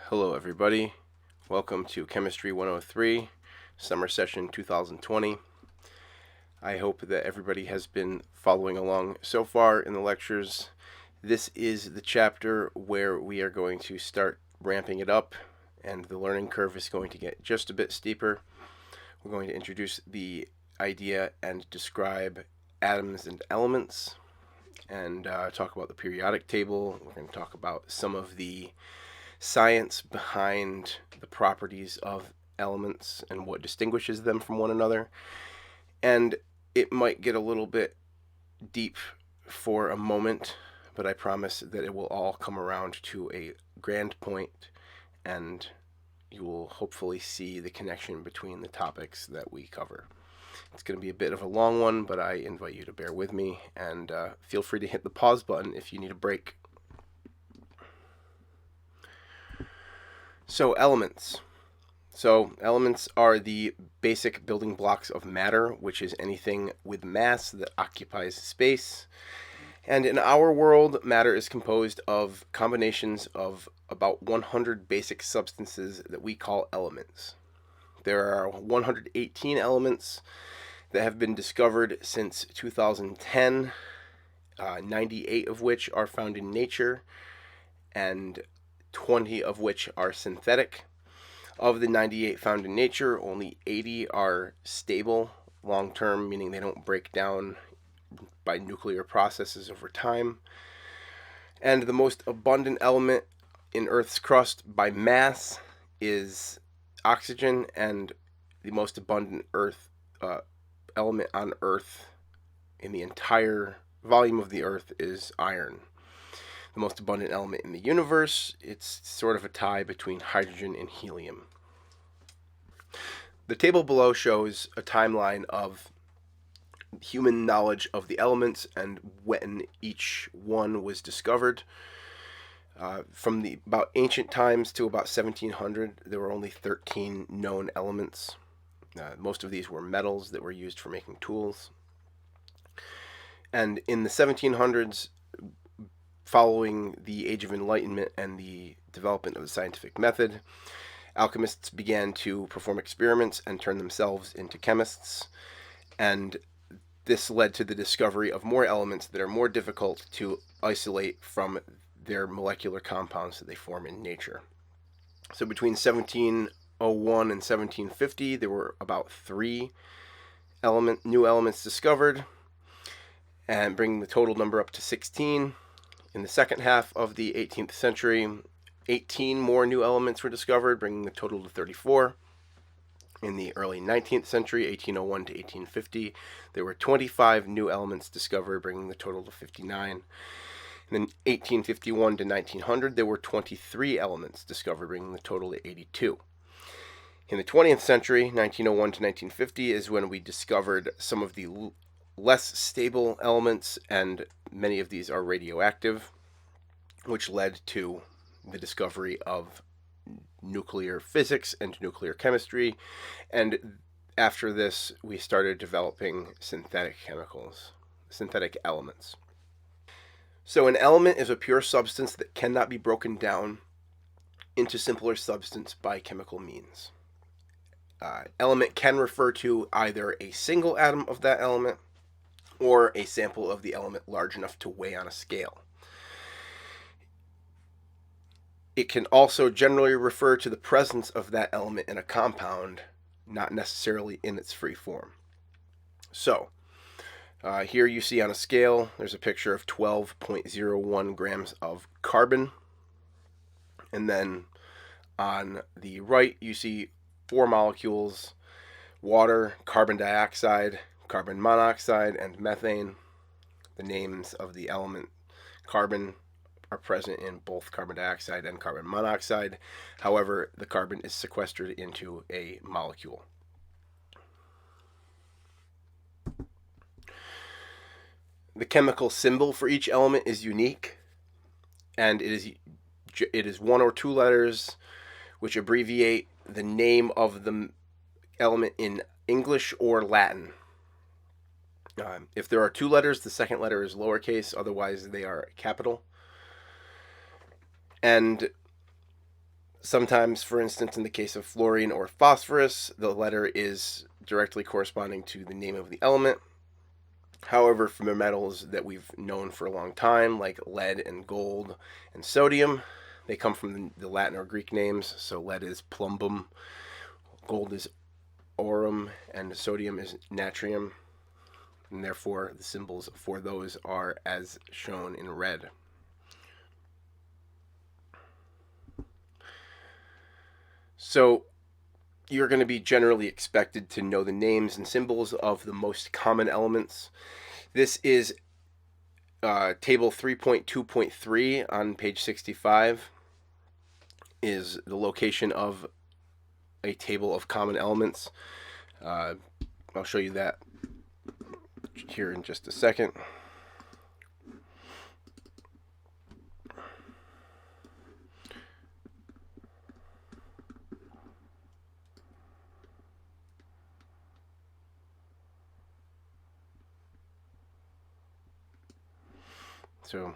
Hello everybody, welcome to Chemistry 103, Summer Session 2020. I hope that everybody has been following along so far in the lectures. This is the chapter where we are going to start ramping it up, and the learning curve is going to get just a bit steeper. We're going to introduce the idea and describe atoms and elements, and talk about the periodic table. We're going to talk about some of the science behind the properties of elements and what distinguishes them from one another. And it might get a little bit deep for a moment, but I promise that it will all come around to a grand point, and you will hopefully see the connection between the topics that we cover. It's going to be a bit of a long one, but I invite you to bear with me, and feel free to hit the pause button if you need a break. So elements. Elements are the basic building blocks of matter, which is anything with mass that occupies space. And in our world, matter is composed of combinations of about 100 basic substances that we call elements. There are 118 elements that have been discovered since 2010, 98 of which are found in nature, and 20 of which are synthetic. Of the 98 found in nature, only 80 are stable long-term, meaning they don't break down by nuclear processes over time. And the most abundant element in Earth's crust by mass is oxygen, and the most abundant element on Earth in the entire volume of the Earth is iron. The most abundant element in the universe, it's sort of a tie between hydrogen and helium. The table below shows a timeline of human knowledge of the elements and when each one was discovered. From about ancient times to about 1700, there were only 13 known elements. Most of these were metals that were used for making tools. And in the 1700s, following the Age of Enlightenment and the development of the scientific method, alchemists began to perform experiments and turn themselves into chemists, and this led to the discovery of more elements that are more difficult to isolate from their molecular compounds that they form in nature. So between 1701 and 1750, there were about 3 new elements discovered, and bringing the total number up to 16. In the second half of the 18th century, 18 more new elements were discovered, bringing the total to 34. In the early 19th century, 1801 to 1850, there were 25 new elements discovered, bringing the total to 59. And then 1851 to 1900, there were 23 elements discovered, bringing the total to 82. In the 20th century, 1901 to 1950, is when we discovered some of the less stable elements, and many of these are radioactive, which led to the discovery of nuclear physics and nuclear chemistry. And after this, we started developing synthetic elements. So an element is a pure substance that cannot be broken down into simpler substance by chemical means. Element can refer to either a single atom of that element or a sample of the element large enough to weigh on a scale. It can also generally refer to the presence of that element in a compound, not necessarily in its free form. So, here you see on a scale, there's a picture of 12.01 grams of carbon. And then on the right, you see 4 molecules: water, carbon dioxide, carbon monoxide, and methane. The names of the element carbon are present in both carbon dioxide and carbon monoxide. However, the carbon is sequestered into a molecule. The chemical symbol for each element is unique, and it is 1 or 2 letters which abbreviate the name of the element in English or Latin. If there are 2 letters, the second letter is lowercase, otherwise they are capital. And Sometimes, for instance, in the case of fluorine or phosphorus, the letter is directly corresponding to the name of the element. However, for the metals that we've known for a long time, like lead and gold and sodium, they come from the Latin or Greek names. So lead is plumbum, gold is aurum, and sodium is natrium. And therefore, the symbols for those are as shown in red. So you're going to be generally expected to know the names and symbols of the most common elements. This is table 3.2.3 on page 65 is the location of a table of common elements. I'll show you that here in just a second. So,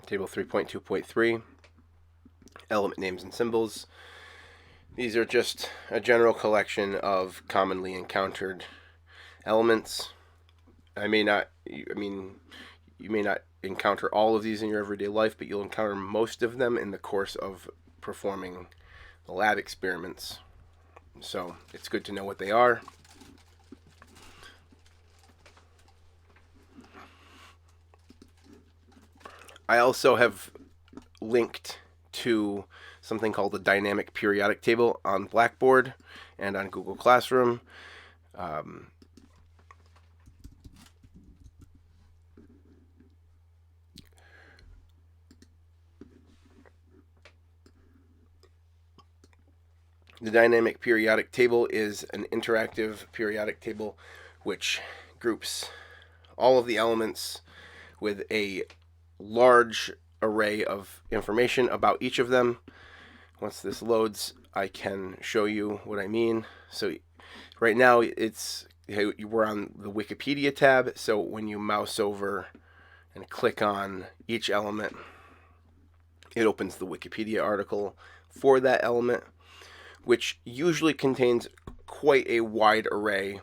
table 3.2.3, element names and symbols. These are just a general collection of commonly encountered elements. You may not encounter all of these in your everyday life, but you'll encounter most of them in the course of performing the lab experiments. So, it's good to know what they are. I also have linked to something called the dynamic periodic table on Blackboard and on Google Classroom. The dynamic periodic table is an interactive periodic table which groups all of the elements with a large array of information about each of them. Once this loads, I can show you what I mean. So right now we're on the Wikipedia tab, so when you mouse over and click on each element, it opens the Wikipedia article for that element, which usually contains quite a wide array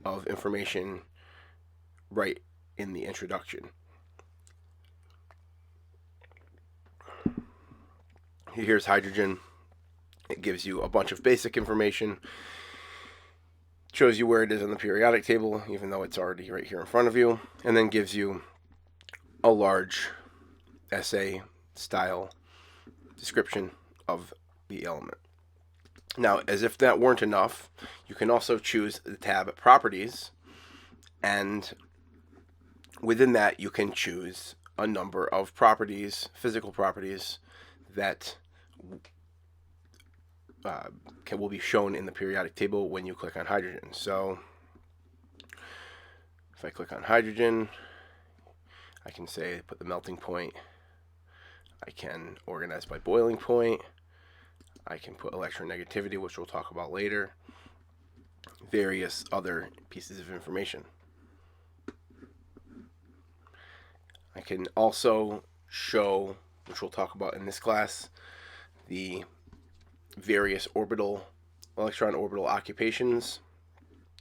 of information right in the introduction. Here's hydrogen. It gives you a bunch of basic information, shows you where it is on the periodic table, even though it's already right here in front of you, and then gives you a large essay style description of the element. Now, as if that weren't enough, you can also choose the tab Properties, and within that you can choose a number of properties, physical properties, that will be shown in the periodic table when you click on hydrogen. So if I click on hydrogen, I can say put the melting point. I can organize by boiling point. I can put electronegativity, which we'll talk about later. Various other pieces of information. I can also show, which we'll talk about in this class, the various electron orbital occupations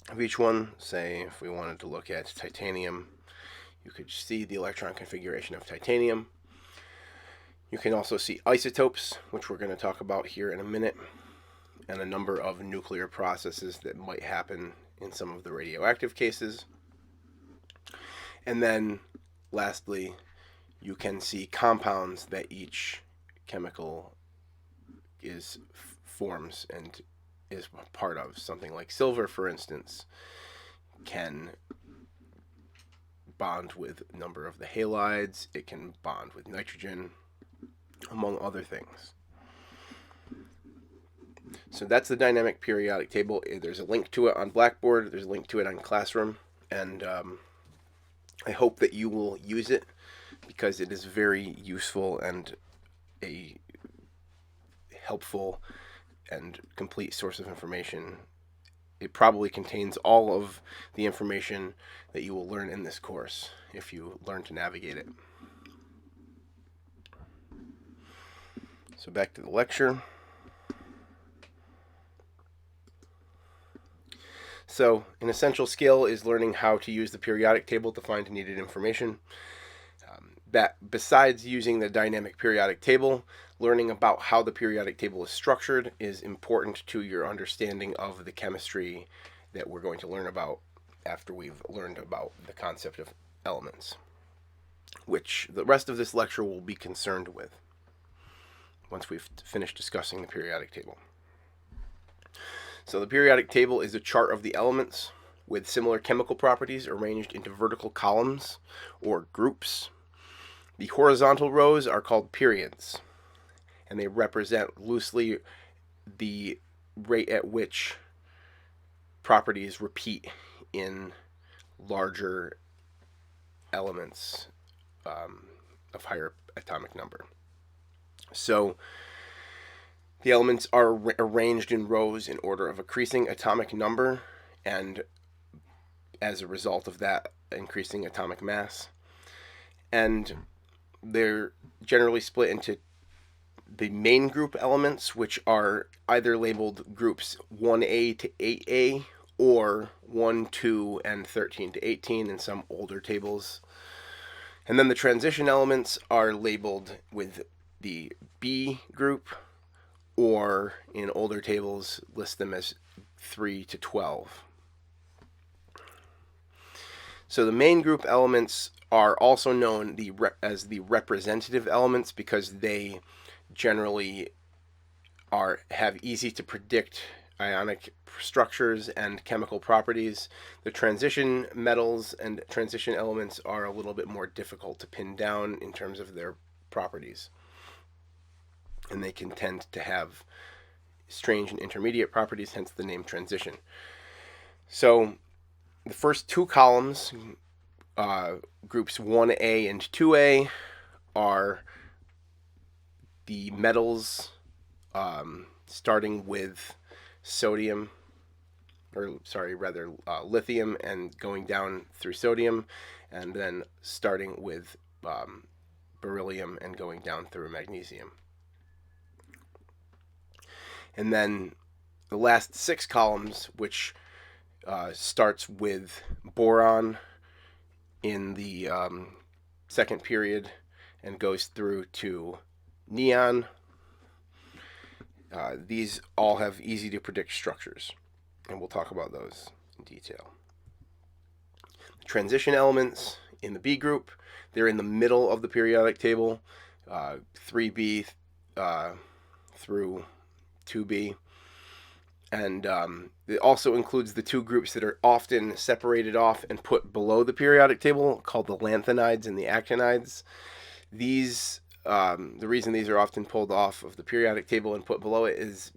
of each one. Say, if we wanted to look at titanium, you could see the electron configuration of titanium. You can also see isotopes, which we're going to talk about here in a minute, and a number of nuclear processes that might happen in some of the radioactive cases. And then, lastly, you can see compounds that each chemical forms and is part of. Something like silver, for instance, can bond with a number of the halides. It can bond with nitrogen, among other things. So that's the dynamic periodic table. There's a link to it on Blackboard. There's a link to it on Classroom. And I hope that you will use it, because it is very useful and a helpful and complete source of information. It probably contains all of the information that you will learn in this course if you learn to navigate it. So back to the lecture. So an essential skill is learning how to use the periodic table to find needed information. That besides using the dynamic periodic table, learning about how the periodic table is structured is important to your understanding of the chemistry that we're going to learn about after we've learned about the concept of elements, which the rest of this lecture will be concerned with once we've finished discussing the periodic table. So the periodic table is a chart of the elements with similar chemical properties arranged into vertical columns or groups. The horizontal rows are called periods, and they represent loosely the rate at which properties repeat in larger elements of higher atomic number. So the elements are arranged in rows in order of increasing atomic number, and as a result of that, increasing atomic mass. And they're generally split into the main group elements, which are either labeled groups 1A to 8A or 1, 2, and 13 to 18 in some older tables. And then the transition elements are labeled with the B group, or in older tables list them as 3 to 12. So the main group elements are also known as the representative elements because they generally have easy to predict ionic structures and chemical properties. The transition metals and transition elements are a little bit more difficult to pin down in terms of their properties, and they can tend to have strange and intermediate properties, hence the name transition. So the first two columns, groups 1A and 2A, are the metals starting with lithium and going down through sodium, and then starting with beryllium and going down through magnesium. And then the last 6 columns, which starts with boron in the second period and goes through to neon. These all have easy to predict structures, and we'll talk about those in detail. The transition elements in the B group, they're in the middle of the periodic table, 3B through 2B. And it also includes the two groups that are often separated off and put below the periodic table, called the lanthanides and the actinides. These, the reason these are often pulled off of the periodic table and put below it is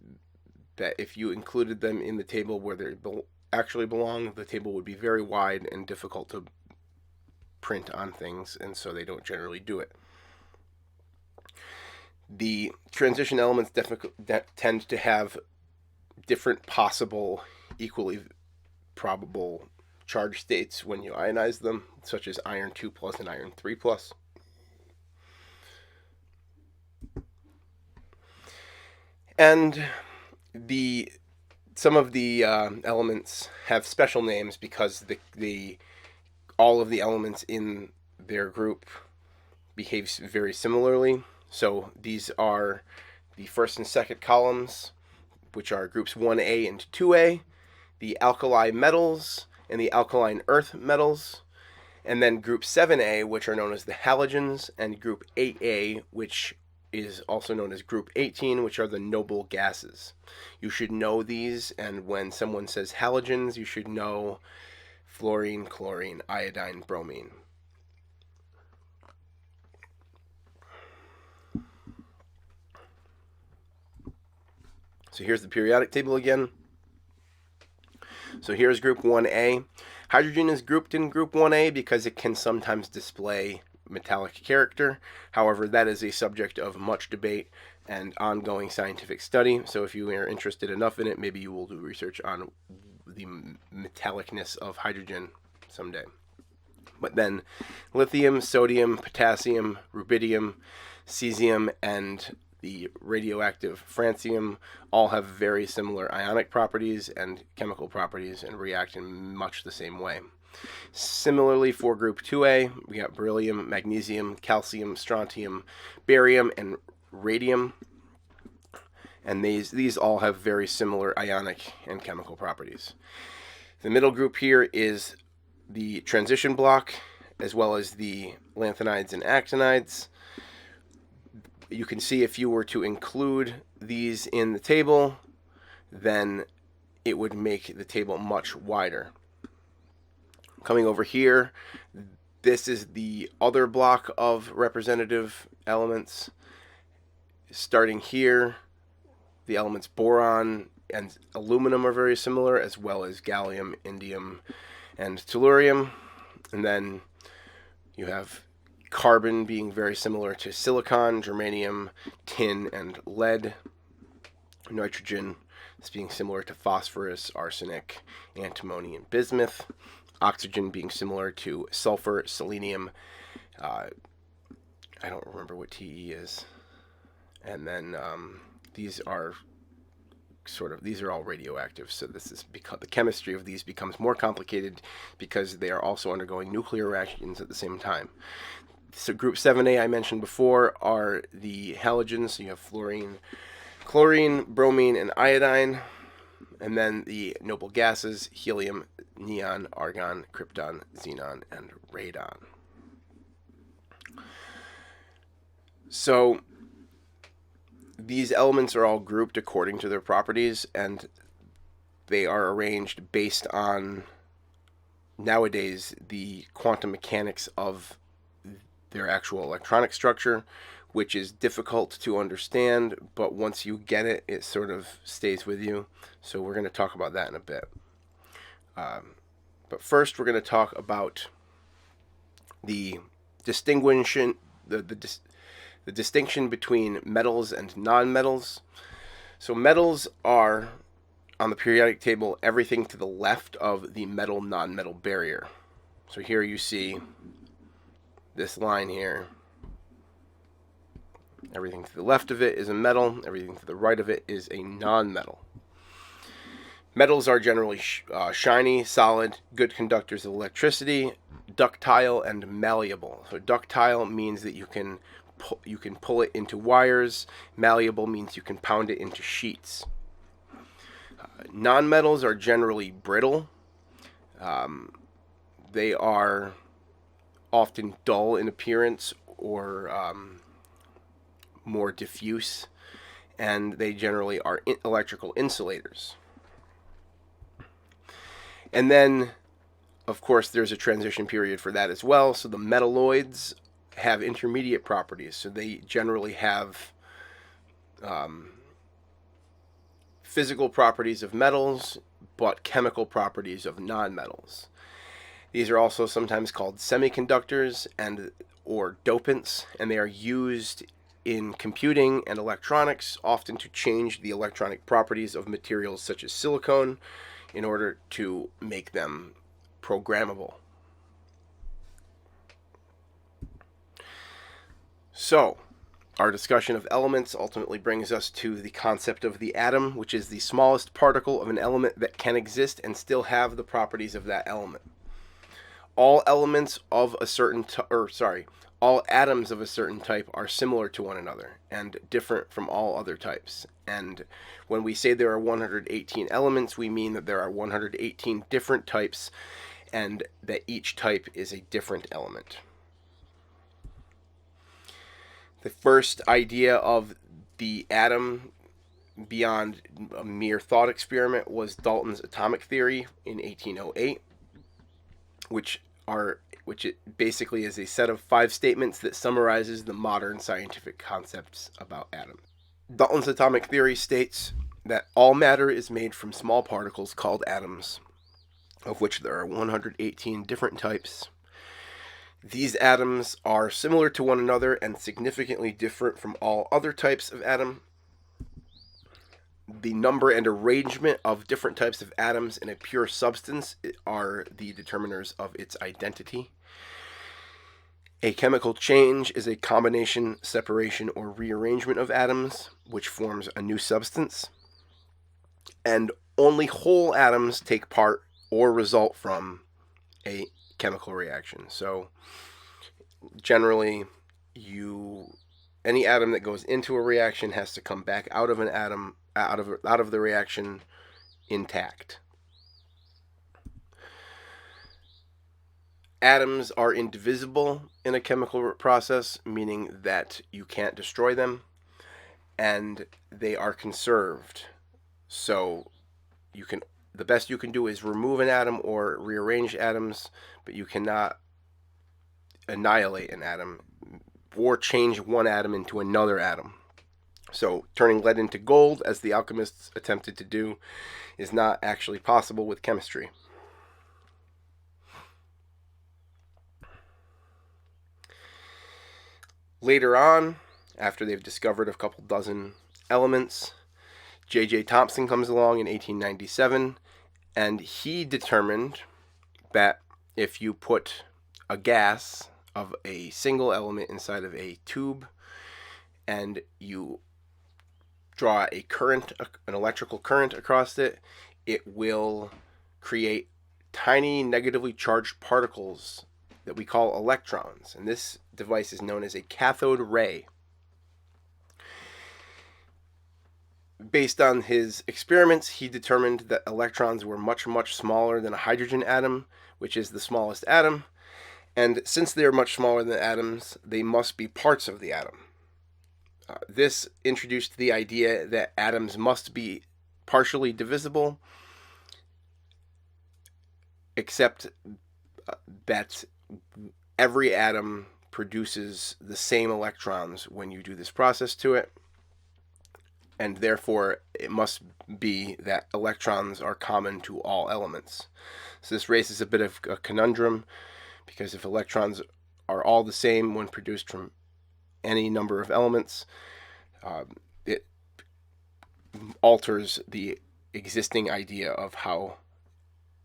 that if you included them in the table where they actually belong, the table would be very wide and difficult to print on things, and so they don't generally do it. The transition elements tend to have different possible, equally probable charge states when you ionize them, such as iron 2 plus and iron 3 plus. And some of the elements have special names because all of the elements in their group behaves very similarly. So these are the first and second columns, which are groups 1A and 2A, the alkali metals and the alkaline earth metals, and then group 7A, which are known as the halogens, and group 8A, which is also known as group 18, which are the noble gases. You should know these, and when someone says halogens, you should know fluorine, chlorine, iodine, bromine. So here's the periodic table again. So here's group 1A. Hydrogen is grouped in group 1A because it can sometimes display metallic character. However, that is a subject of much debate and ongoing scientific study. So if you are interested enough in it, maybe you will do research on the metallicness of hydrogen someday. But then lithium, sodium, potassium, rubidium, cesium, and the radioactive francium, all have very similar ionic properties and chemical properties and react in much the same way. Similarly, for group 2A, we got beryllium, magnesium, calcium, strontium, barium, and radium. And these all have very similar ionic and chemical properties. The middle group here is the transition block, as well as the lanthanides and actinides. You can see if you were to include these in the table, then it would make the table much wider. Coming over here, this is the other block of representative elements. Starting here, the elements boron and aluminum are very similar, as well as gallium, indium, and tellurium. And then you have carbon being very similar to silicon, germanium, tin, and lead. Nitrogen is being similar to phosphorus, arsenic, antimony, and bismuth. Oxygen being similar to sulfur, selenium. I don't remember what Te is. And then these are all radioactive. So this is because the chemistry of these becomes more complicated because they are also undergoing nuclear reactions at the same time. So group 7A I mentioned before are the halogens. So you have fluorine, chlorine, bromine, and iodine. And then the noble gases, helium, neon, argon, krypton, xenon, and radon. So these elements are all grouped according to their properties, and they are arranged based on, nowadays, the quantum mechanics of their actual electronic structure, which is difficult to understand, but once you get it, it sort of stays with you. So we're going to talk about that in a bit. But first, we're going to talk about the distinction between metals and nonmetals. So metals are, on the periodic table, everything to the left of the metal-nonmetal barrier. So here you see this line here. Everything to the left of it is a metal. Everything to the right of it is a nonmetal. Metals are generally shiny, solid, good conductors of electricity, ductile, and malleable. So ductile means that you can pull it into wires. Malleable means you can pound it into sheets. Nonmetals are generally brittle. They are often dull in appearance or more diffuse, and they generally are electrical insulators. And then, of course, there's a transition period for that as well. So the metalloids have intermediate properties. So they generally have physical properties of metals, but chemical properties of nonmetals. These are also sometimes called semiconductors or dopants, and they are used in computing and electronics, often to change the electronic properties of materials such as silicon in order to make them programmable. So, our discussion of elements ultimately brings us to the concept of the atom, which is the smallest particle of an element that can exist and still have the properties of that element. All elements of a certain all atoms of a certain type are similar to one another and different from all other types. And when we say there are 118 elements, we mean that there are 118 different types and that each type is a different element. The first idea of the atom beyond a mere thought experiment was Dalton's atomic theory in 1808, which it basically is a set of 5 statements that summarizes the modern scientific concepts about atoms. Dalton's atomic theory states that all matter is made from small particles called atoms, of which there are 118 different types. These atoms are similar to one another and significantly different from all other types of atom. The number and arrangement of different types of atoms in a pure substance are the determiners of its identity. A chemical change is a combination, separation, or rearrangement of atoms, which forms a new substance. And only whole atoms take part or result from a chemical reaction. So generally, any atom that goes into a reaction has to come back out of the reaction intact. Atoms are indivisible in a chemical process, meaning that you can't destroy them, and they are conserved. So the best you can do is remove an atom or rearrange atoms, but you cannot annihilate an atom or change one atom into another atom. So turning lead into gold, as the alchemists attempted to do, is not actually possible with chemistry. Later on, after they've discovered a couple dozen elements, J.J. Thomson comes along in 1897, and he determined that if you put a gas of a single element inside of a tube and you draw a current, an electrical current across it, it will create tiny negatively charged particles that we call electrons. And this device is known as a cathode ray. Based on his experiments, he determined that electrons were much, much smaller than a hydrogen atom, which is the smallest atom. And since they are much smaller than atoms, they must be parts of the atom. This introduced the idea that atoms must be partially divisible, except that every atom produces the same electrons when you do this process to it, and therefore it must be that electrons are common to all elements. So this raises a bit of a conundrum, because if electrons are all the same when produced from any number of elements, it alters the existing idea of how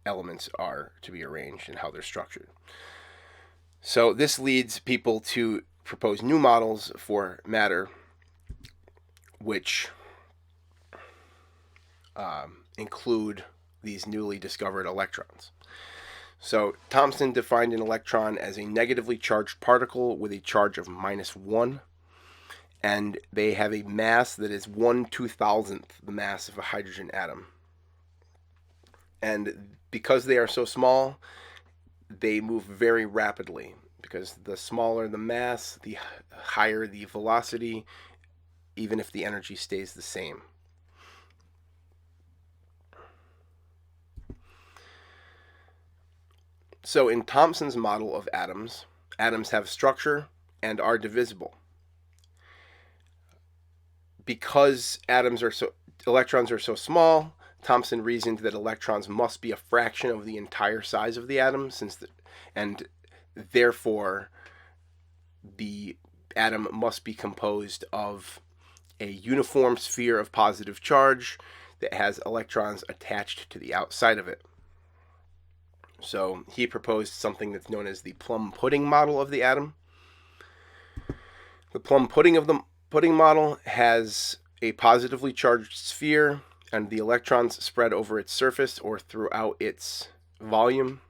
elements are to be arranged and how they're structured. So this leads people to propose new models for matter, which include these newly discovered electrons. So Thomson defined an electron as a negatively charged particle with a charge of -1, and they have a mass that is 1/2000th the mass of a hydrogen atom. And because they are so small, they move very rapidly, because the smaller the mass, the higher the velocity, even if the energy stays the same. So in Thomson's model of atoms, atoms have structure and are divisible. Because electrons are so small, Thomson reasoned that electrons must be a fraction of the entire size of the atom, and therefore the atom must be composed of a uniform sphere of positive charge that has electrons attached to the outside of it. So he proposed something that's known as the plum pudding model of the atom. The plum pudding model has a positively charged sphere, and the electrons spread over its surface or throughout its volume.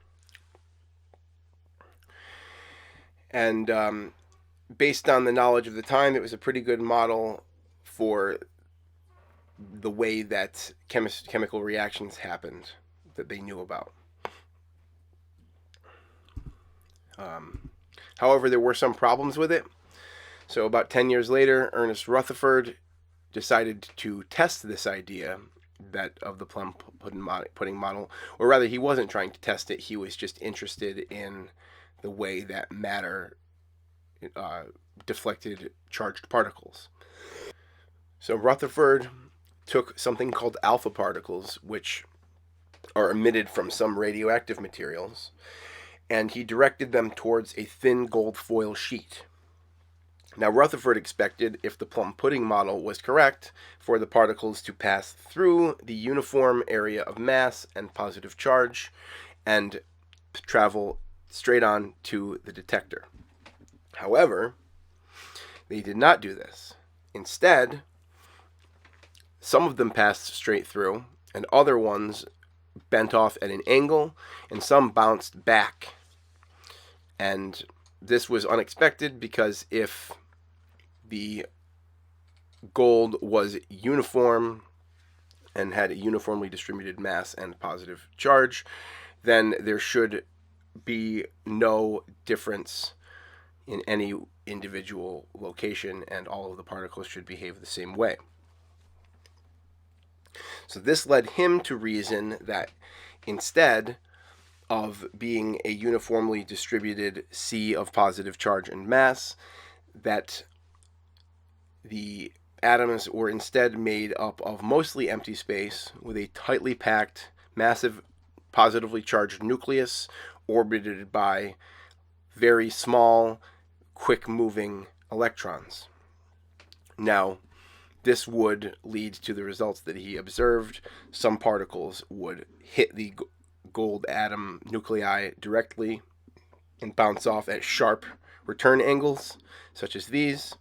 And based on the knowledge of the time, it was a pretty good model for the way that chemical reactions happened that they knew about. However, there were some problems with it. So about 10 years later, Ernest Rutherford decided to test this idea of the plum pudding model, or rather, he wasn't trying to test it. He was just interested in the way that matter deflected charged particles. So Rutherford took something called alpha particles, which are emitted from some radioactive materials, and he directed them towards a thin gold foil sheet. Now, Rutherford expected, if the plum pudding model was correct, for the particles to pass through the uniform area of mass and positive charge and travel straight on to the detector. However, they did not do this. Instead, some of them passed straight through, and other ones bent off at an angle, and some bounced back. And this was unexpected because if the gold was uniform and had a uniformly distributed mass and positive charge, then there should be no difference in any individual location, and all of the particles should behave the same way. So this led him to reason that instead of being a uniformly distributed sea of positive charge and mass, that the atoms were instead made up of mostly empty space with a tightly packed, massive, positively charged nucleus orbited by very small, quick-moving electrons. Now, this would lead to the results that he observed. Some particles would hit the gold atom nuclei directly and bounce off at sharp return angles, such as these.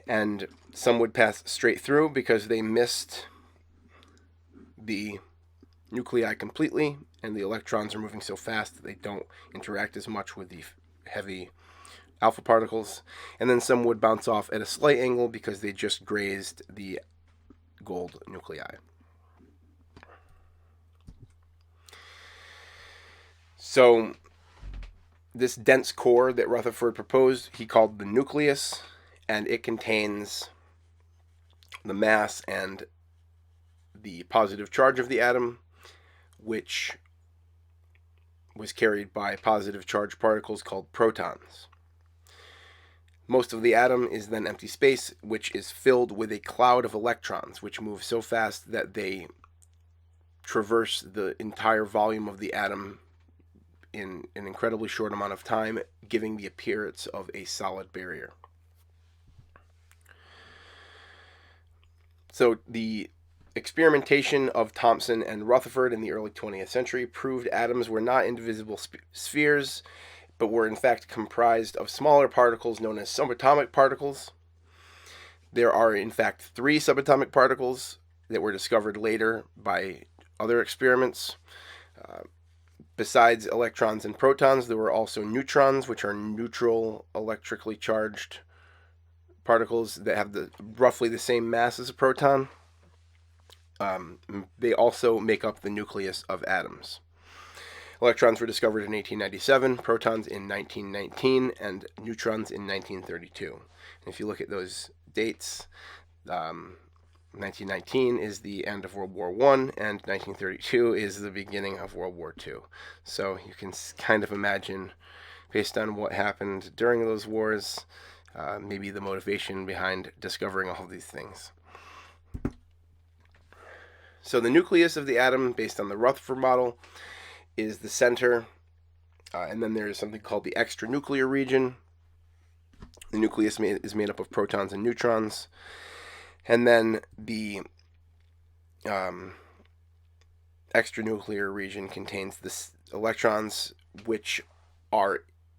And some would pass straight through because they missed the nuclei completely, and the electrons are moving so fast that they don't interact as much with the heavy alpha particles. And then some would bounce off at a slight angle because they just grazed the gold nuclei. So this dense core that Rutherford proposed, he called the nucleus, and it contains the mass and the positive charge of the atom, which was carried by positive charged particles called protons. Most of the atom is then empty space, which is filled with a cloud of electrons, which move so fast that they traverse the entire volume of the atom in an incredibly short amount of time, giving the appearance of a solid barrier. So the experimentation of Thomson and Rutherford in the early 20th century proved atoms were not indivisible spheres, but were in fact comprised of smaller particles known as subatomic particles. There are in fact 3 subatomic particles that were discovered later by other experiments. Besides electrons and protons, there were also neutrons, which are neutral electrically charged particles that have roughly the same mass as a proton. They also make up the nucleus of atoms. Electrons were discovered in 1897, protons in 1919, and neutrons in 1932. And if you look at those dates, 1919 is the end of World War I, and 1932 is the beginning of World War II. So you can kind of imagine, based on what happened during those wars, maybe the motivation behind discovering all of these things. So the nucleus of the atom, based on the Rutherford model, is the center, and then there is something called the extranuclear region. The nucleus is made up of protons and neutrons, and then the extranuclear region contains the electrons, which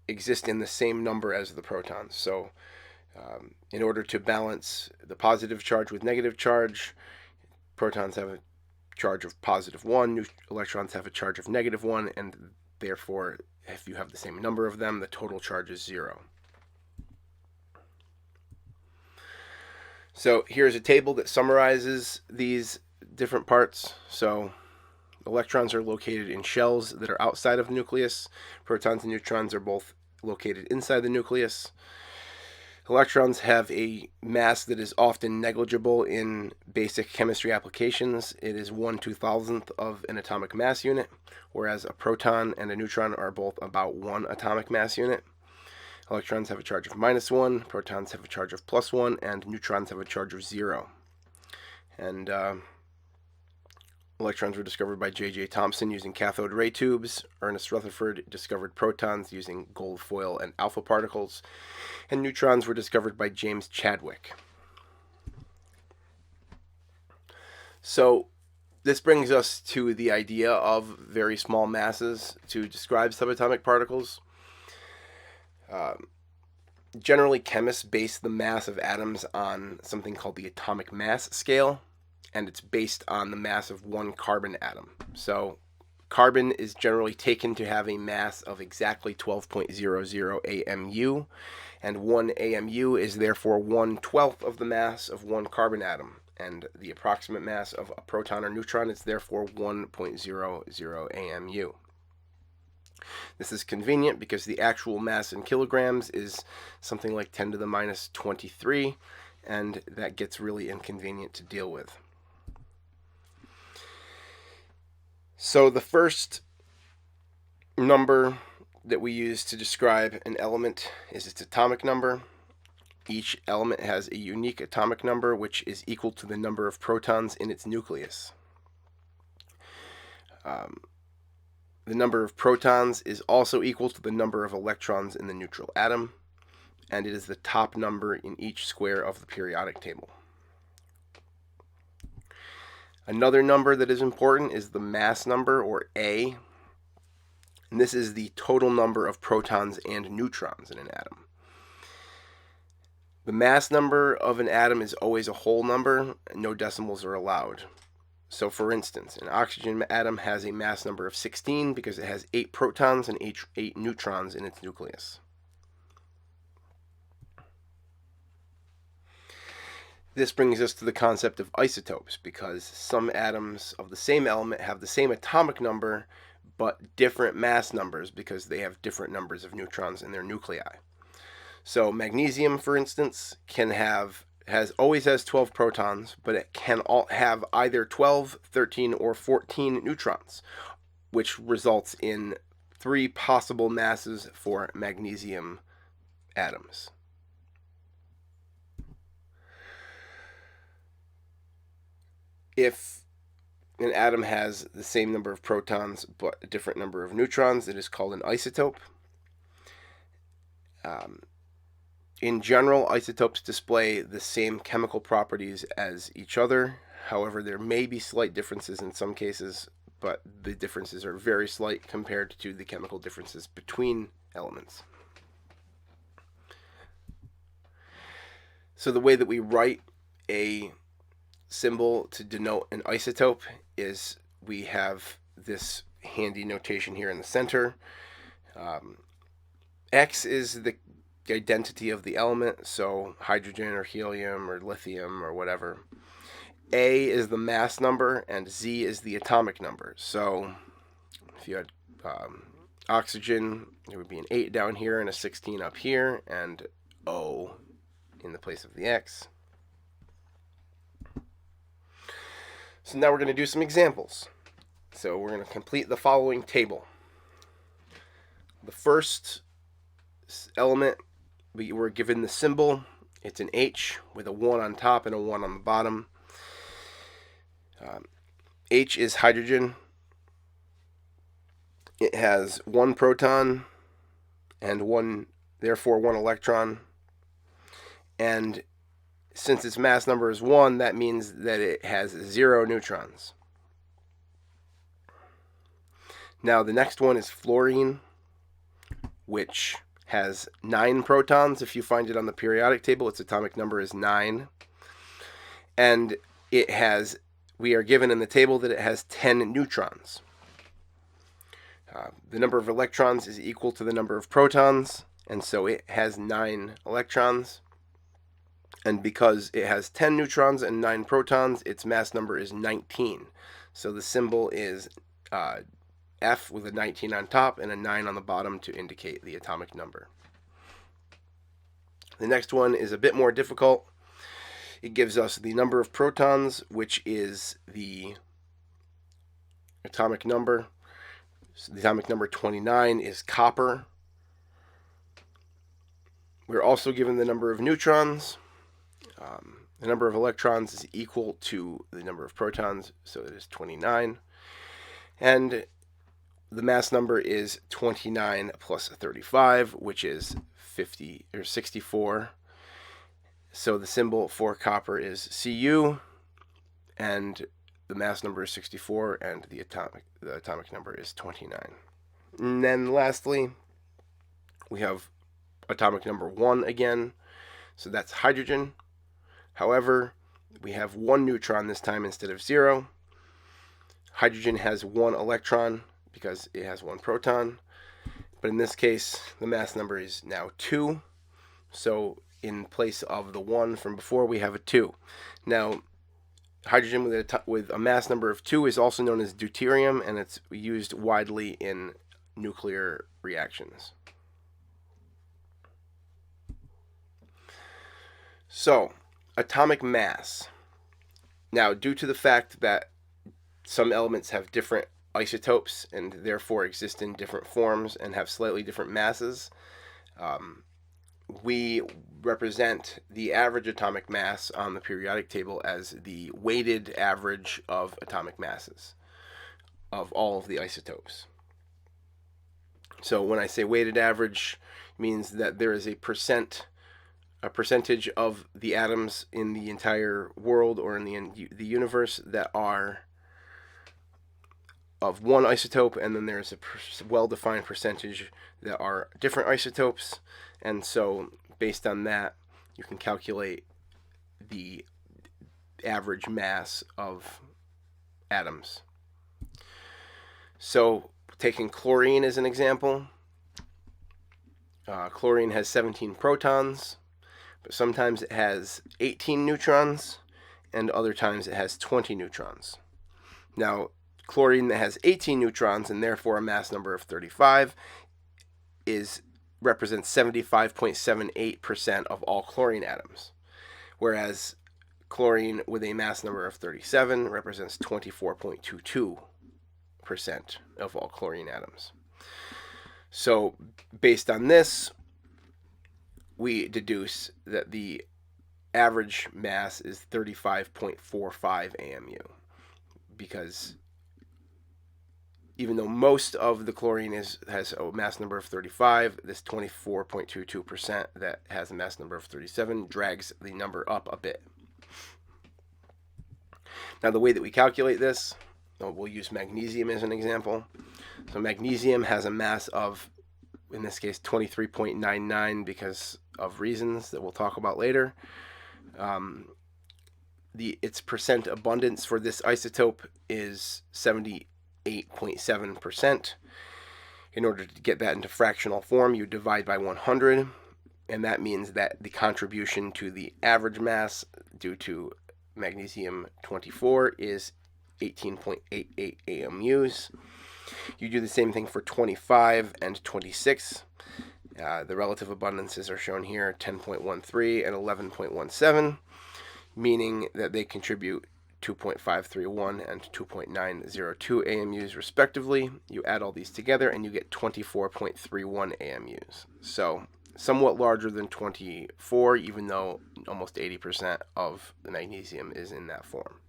exist in the same number as the protons. So in order to balance the positive charge with negative charge, protons have a charge of +1, electrons have a charge of -1, and therefore, if you have the same number of them, the total charge is 0. So here's a table that summarizes these different parts. So electrons are located in shells that are outside of the nucleus. Protons and neutrons are both located inside the nucleus. Electrons have a mass that is often negligible in basic chemistry applications. It is 1/2000th of an atomic mass unit, whereas a proton and a neutron are both about 1 atomic mass unit. Electrons have a charge of -1, protons have a charge of +1, and neutrons have a charge of 0. And electrons were discovered by J.J. Thomson using cathode ray tubes. Ernest Rutherford discovered protons using gold foil and alpha particles. And neutrons were discovered by James Chadwick. So this brings us to the idea of very small masses to describe subatomic particles. Generally, chemists base the mass of atoms on something called the atomic mass scale, and it's based on the mass of one carbon atom. So carbon is generally taken to have a mass of exactly 12.00 AMU, and 1 AMU is therefore 1/12 of the mass of one carbon atom, and the approximate mass of a proton or neutron is therefore 1.00 AMU. This is convenient because the actual mass in kilograms is something like 10 to the minus 23, and that gets really inconvenient to deal with. So the first number that we use to describe an element is its atomic number. Each element has a unique atomic number, which is equal to the number of protons in its nucleus. The number of protons is also equal to the number of electrons in the neutral atom, and it is the top number in each square of the periodic table. Another number that is important is the mass number, or A, and this is the total number of protons and neutrons in an atom. The mass number of an atom is always a whole number, and no decimals are allowed. So for instance, an oxygen atom has a mass number of 16 because it has 8 protons and 8 neutrons in its nucleus. This brings us to the concept of isotopes, because some atoms of the same element have the same atomic number but different mass numbers because they have different numbers of neutrons in their nuclei. So magnesium, for instance, always has 12 protons, but it can have either 12, 13, or 14 neutrons, which results in 3 possible masses for magnesium atoms. If an atom has the same number of protons but a different number of neutrons, it is called an isotope. In general, isotopes display the same chemical properties as each other. However, there may be slight differences in some cases, but the differences are very slight compared to the chemical differences between elements. So the way that we write a symbol to denote an isotope is we have this handy notation here in the center. X is the identity of the element, so hydrogen or helium or lithium or whatever. A is the mass number, and Z is the atomic number. So if you had oxygen, there would be an 8 down here and a 16 up here, and O in the place of the X. So now we're going to do some examples. So we're going to complete the following table. The first element, we were given the symbol. It's an H with a 1 on top and a 1 on the bottom. H is hydrogen. It has 1 proton and therefore 1 electron. And since its mass number is 1, that means that it has 0 neutrons. Now the next one is fluorine, which has 9 protons. If you find it on the periodic table, its atomic number is 9. And we are given in the table that it has 10 neutrons. The number of electrons is equal to the number of protons, and so it has 9 electrons. And because it has 10 neutrons and 9 protons, its mass number is 19. So the symbol is F with a 19 on top and a 9 on the bottom to indicate the atomic number. The next one is a bit more difficult. It gives us the number of protons, which is the atomic number. So the atomic number 29 is copper. We're also given the number of neutrons. The number of electrons is equal to the number of protons, so it is 29. And the mass number is 29 plus 35, which is 64. So the symbol for copper is Cu, and the mass number is 64, and the atomic number is 29. And then lastly, we have atomic number 1 again, so that's hydrogen. However, we have 1 neutron this time instead of 0. Hydrogen has 1 electron because it has 1 proton, but in this case, the mass number is now 2. So in place of the 1 from before, we have a 2. Now, hydrogen with a mass number of 2 is also known as deuterium, and it's used widely in nuclear reactions. So, atomic mass. Now, due to the fact that some elements have different isotopes and therefore exist in different forms and have slightly different masses, we represent the average atomic mass on the periodic table as the weighted average of atomic masses of all of the isotopes. So when I say weighted average, it means that there is a percentage of the atoms in the entire world or in the universe that are of one isotope, and then there's a well-defined percentage that are different isotopes, and so based on that you can calculate the average mass of atoms. So taking chlorine as an example, chlorine has 17 protons, but sometimes it has 18 neutrons and other times it has 20 neutrons. Now, chlorine that has 18 neutrons and therefore a mass number of 35 represents 75.78% of all chlorine atoms, whereas chlorine with a mass number of 37 represents 24.22% of all chlorine atoms. So based on this, we deduce that the average mass is 35.45 AMU, because even though most of the chlorine has a mass number of 35, this 24.22% that has a mass number of 37 drags the number up a bit. Now the way that we calculate this, we'll use magnesium as an example. So magnesium has a mass of, in this case, 23.99 because of reasons that we'll talk about later. Its percent abundance for this isotope is 78.7%. In order to get that into fractional form, you divide by 100, and that means that the contribution to the average mass due to magnesium 24 is 18.88 AMUs. You do the same thing for 25 and 26. The relative abundances are shown here, 10.13 and 11.17, meaning that they contribute 2.531 and 2.902 AMUs respectively. You add all these together and you get 24.31 AMUs. So somewhat larger than 24, even though almost 80% of the magnesium is in that form.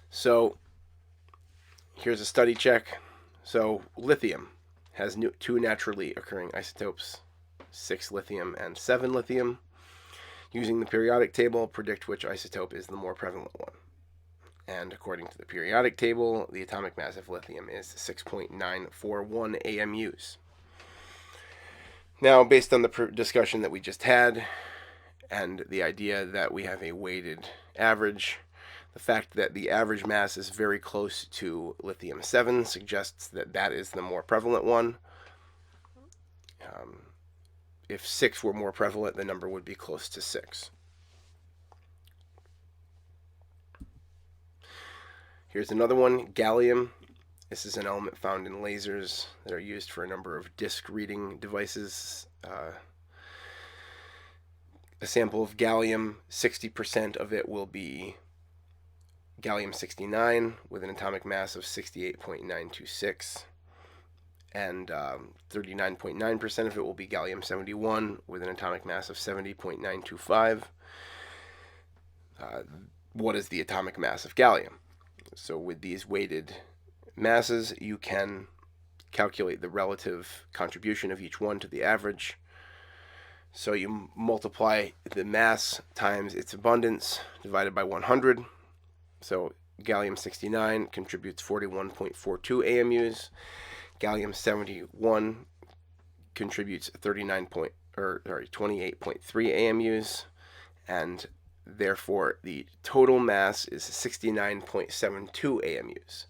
So here's a study check. So lithium has 2 naturally occurring isotopes, 6 lithium and 7 lithium. Using the periodic table, predict which isotope is the more prevalent one. And according to the periodic table, the atomic mass of lithium is 6.941 AMUs. Now, based on the discussion that we just had, and the idea that we have a weighted average, the fact that the average mass is very close to lithium-7 suggests that that is the more prevalent one. If 6 were more prevalent, the number would be close to 6. Here's another one, gallium. This is an element found in lasers that are used for a number of disk reading devices. A sample of gallium, 60% of it will be gallium-69 with an atomic mass of 68.926. And 39.9% of it will be gallium-71 with an atomic mass of 70.925. What is the atomic mass of gallium? So with these weighted masses, you can calculate the relative contribution of each one to the average. So you multiply the mass times its abundance divided by 100. So gallium-69 contributes 41.42 AMUs. Gallium-71 contributes 28.3 AMUs, and therefore the total mass is 69.72 AMUs.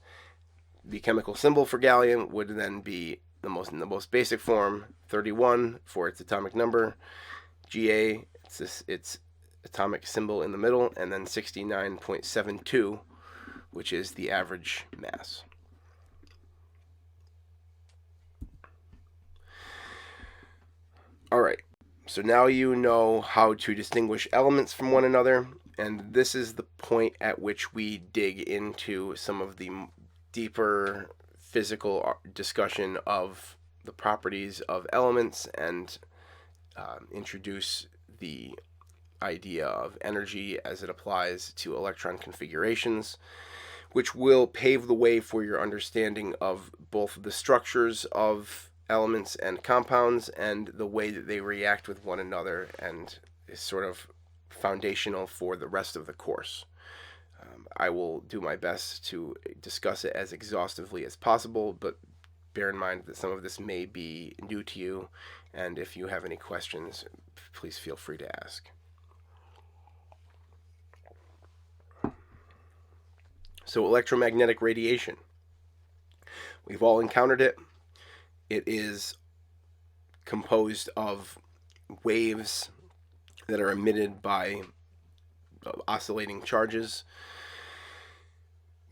The chemical symbol for gallium would then be in the most basic form, 31 for its atomic number, Ga, its atomic symbol in the middle, and then 69.72, which is the average mass. All right, so now you know how to distinguish elements from one another, and this is the point at which we dig into some of the deeper physical discussion of the properties of elements and introduce the idea of energy as it applies to electron configurations, which will pave the way for your understanding of both the structures of elements and compounds and the way that they react with one another, and is sort of foundational for the rest of the course. I will do my best to discuss it as exhaustively as possible, but bear in mind that some of this may be new to you, and if you have any questions, please feel free to ask. So, electromagnetic radiation. We've all encountered it. It is composed of waves that are emitted by oscillating charges.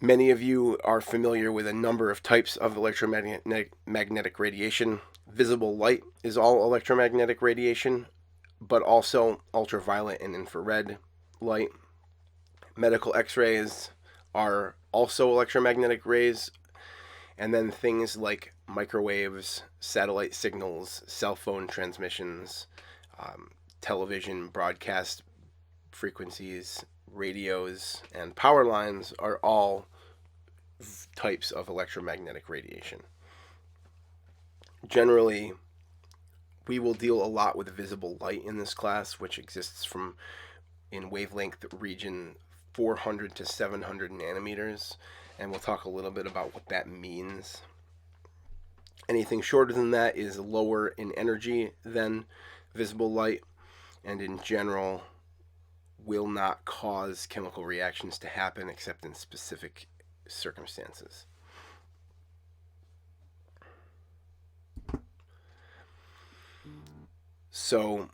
Many of you are familiar with a number of types of electromagnetic radiation. Visible light is all electromagnetic radiation, but also ultraviolet and infrared light. Medical X-rays are also electromagnetic rays, and then things like microwaves, satellite signals, cell phone transmissions, television broadcast frequencies, radios, and power lines are all types of electromagnetic radiation. Generally, we will deal a lot with visible light in this class, which exists in wavelength region 400 to 700 nanometers, and we'll talk a little bit about what that means. Anything shorter than that is lower in energy than visible light, and in general will not cause chemical reactions to happen except in specific circumstances. So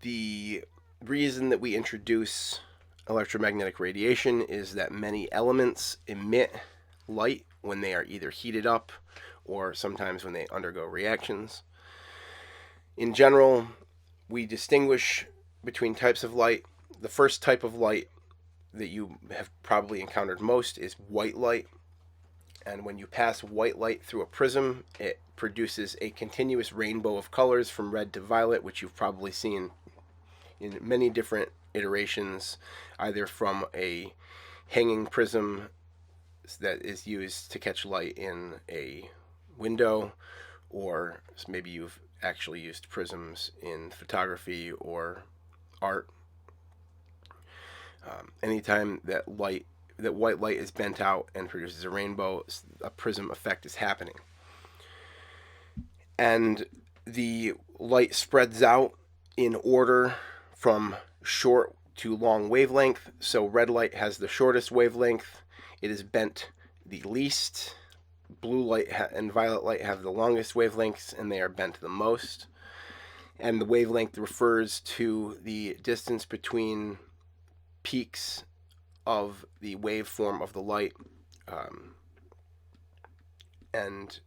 the reason that we introduce electromagnetic radiation is that many elements emit light when they are either heated up or sometimes when they undergo reactions. In general, we distinguish between types of light. The first type of light that you have probably encountered most is white light. And when you pass white light through a prism, it produces a continuous rainbow of colors from red to violet, which you've probably seen in many different iterations, either from a hanging prism that is used to catch light in a window, or maybe you've actually used prisms in photography or art. Anytime that white light is bent out and produces a rainbow, a prism effect is happening. And the light spreads out in order from short to long wavelength. So red light has the shortest wavelength. It is bent the least. Blue light and violet light have the longest wavelengths, and they are bent the most. And the wavelength refers to the distance between peaks of the waveform of the light, and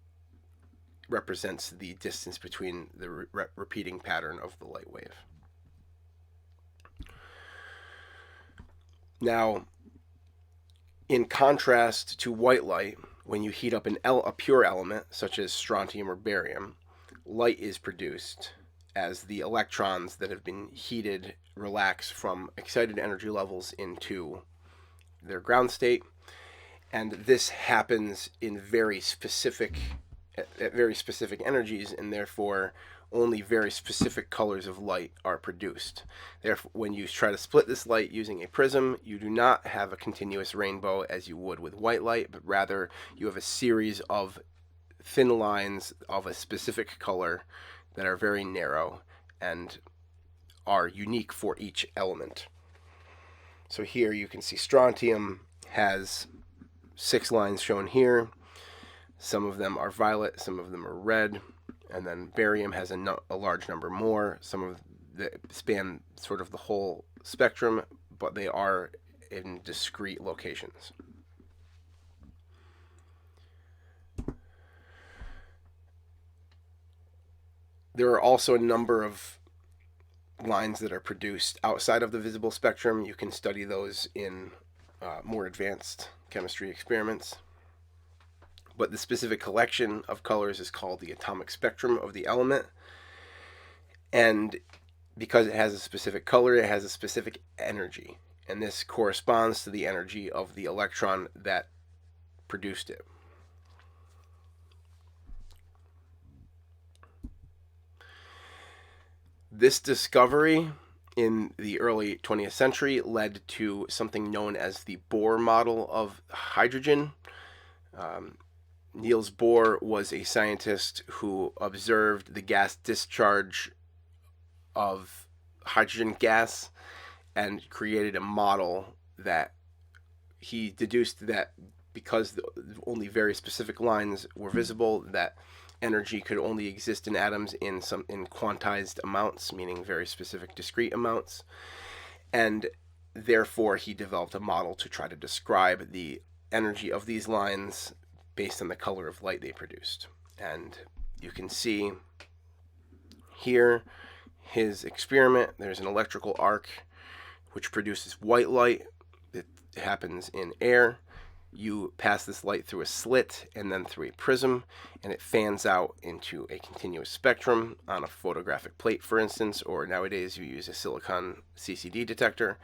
represents the distance between the repeating pattern of the light wave. Now, in contrast to white light, when you heat up a pure element, such as strontium or barium, light is produced as the electrons that have been heated relax from excited energy levels into their ground state. And this happens in at very specific energies, and therefore only very specific colors of light are produced. Therefore, when you try to split this light using a prism, you do not have a continuous rainbow as you would with white light, but rather you have a series of thin lines of a specific color that are very narrow and are unique for each element. So here you can see strontium has 6 lines shown here. Some of them are violet, some of them are red, and then barium has a large number more. Some of them span sort of the whole spectrum, but they are in discrete locations. There are also a number of lines that are produced outside of the visible spectrum. You can study those in more advanced chemistry experiments. But the specific collection of colors is called the atomic spectrum of the element. And because it has a specific color, it has a specific energy. And this corresponds to the energy of the electron that produced it. This discovery in the early 20th century led to something known as the Bohr model of hydrogen. Niels Bohr was a scientist who observed the gas discharge of hydrogen gas and created a model that he deduced that because only very specific lines were visible, that energy could only exist in atoms in quantized amounts, meaning very specific discrete amounts. And therefore he developed a model to try to describe the energy of these lines based on the color of light they produced. And you can see here his experiment. There's an electrical arc which produces white light. It happens in air. You pass this light through a slit and then through a prism, and it fans out into a continuous spectrum on a photographic plate, for instance, or nowadays you use a silicon CCD detector.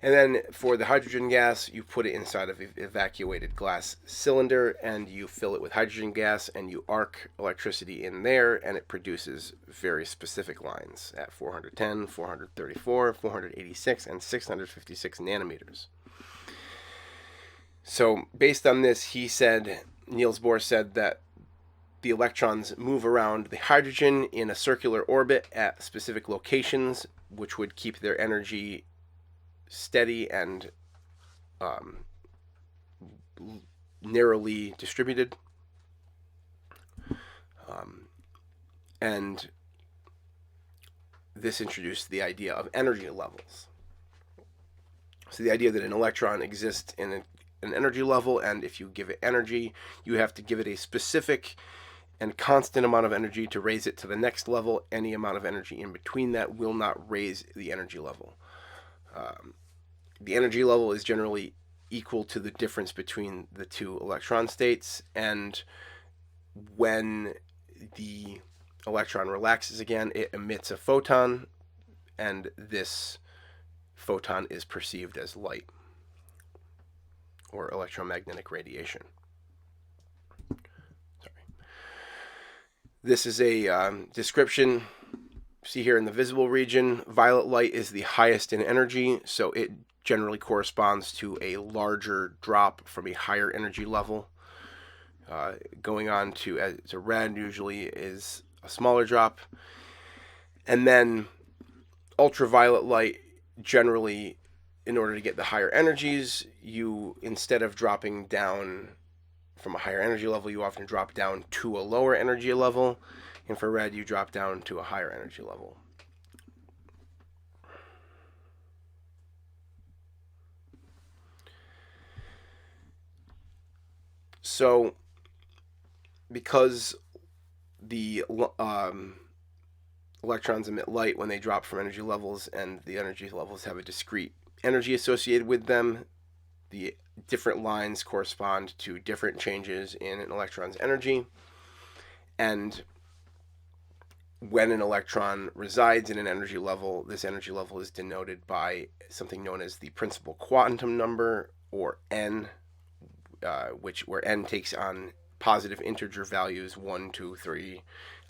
And then for the hydrogen gas, you put it inside of an evacuated glass cylinder, and you fill it with hydrogen gas, and you arc electricity in there, and it produces very specific lines at 410, 434, 486, and 656 nanometers. So based on this, Niels Bohr said that the electrons move around the hydrogen in a circular orbit at specific locations, which would keep their energy steady and narrowly distributed. And this introduced the idea of energy levels. So the idea that an electron exists in an energy level, and if you give it energy, you have to give it a specific and constant amount of energy to raise it to the next level. Any amount of energy in between that will not raise the energy level. The energy level is generally equal to the difference between the two electron states, and when the electron relaxes again, it emits a photon, and this photon is perceived as light, or electromagnetic radiation. Sorry. This is a description. See here in the visible region, violet light is the highest in energy, so it generally corresponds to a larger drop from a higher energy level. Going on to red usually is a smaller drop. And then ultraviolet light, generally, in order to get the higher energies, you, instead of dropping down from a higher energy level, you often drop down to a lower energy level. Infrared, you drop down to a higher energy level. So, because the electrons emit light when they drop from energy levels, and the energy levels have a discrete energy associated with them, the different lines correspond to different changes in an electron's energy. And when an electron resides in an energy level, this energy level is denoted by something known as the principal quantum number, or n, where n takes on positive integer values 1, 2, 3,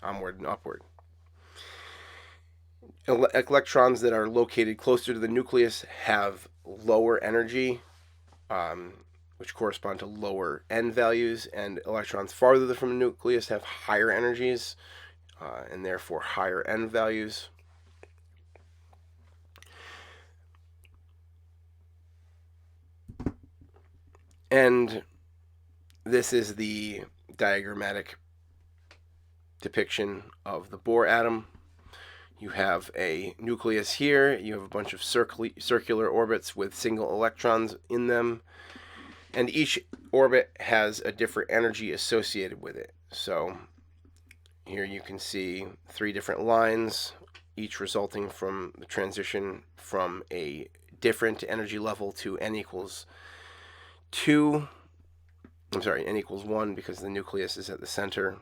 onward and upward. Electrons that are located closer to the nucleus have lower energy, which correspond to lower n values, and electrons farther from the nucleus have higher energies, and therefore higher n values. And this is the diagrammatic depiction of the Bohr atom. You have a nucleus here, you have a bunch of circular orbits with single electrons in them, and each orbit has a different energy associated with it. So here you can see 3 different lines, each resulting from the transition from a different energy level to n equals 2. I'm sorry, n equals 1 because the nucleus is at the center.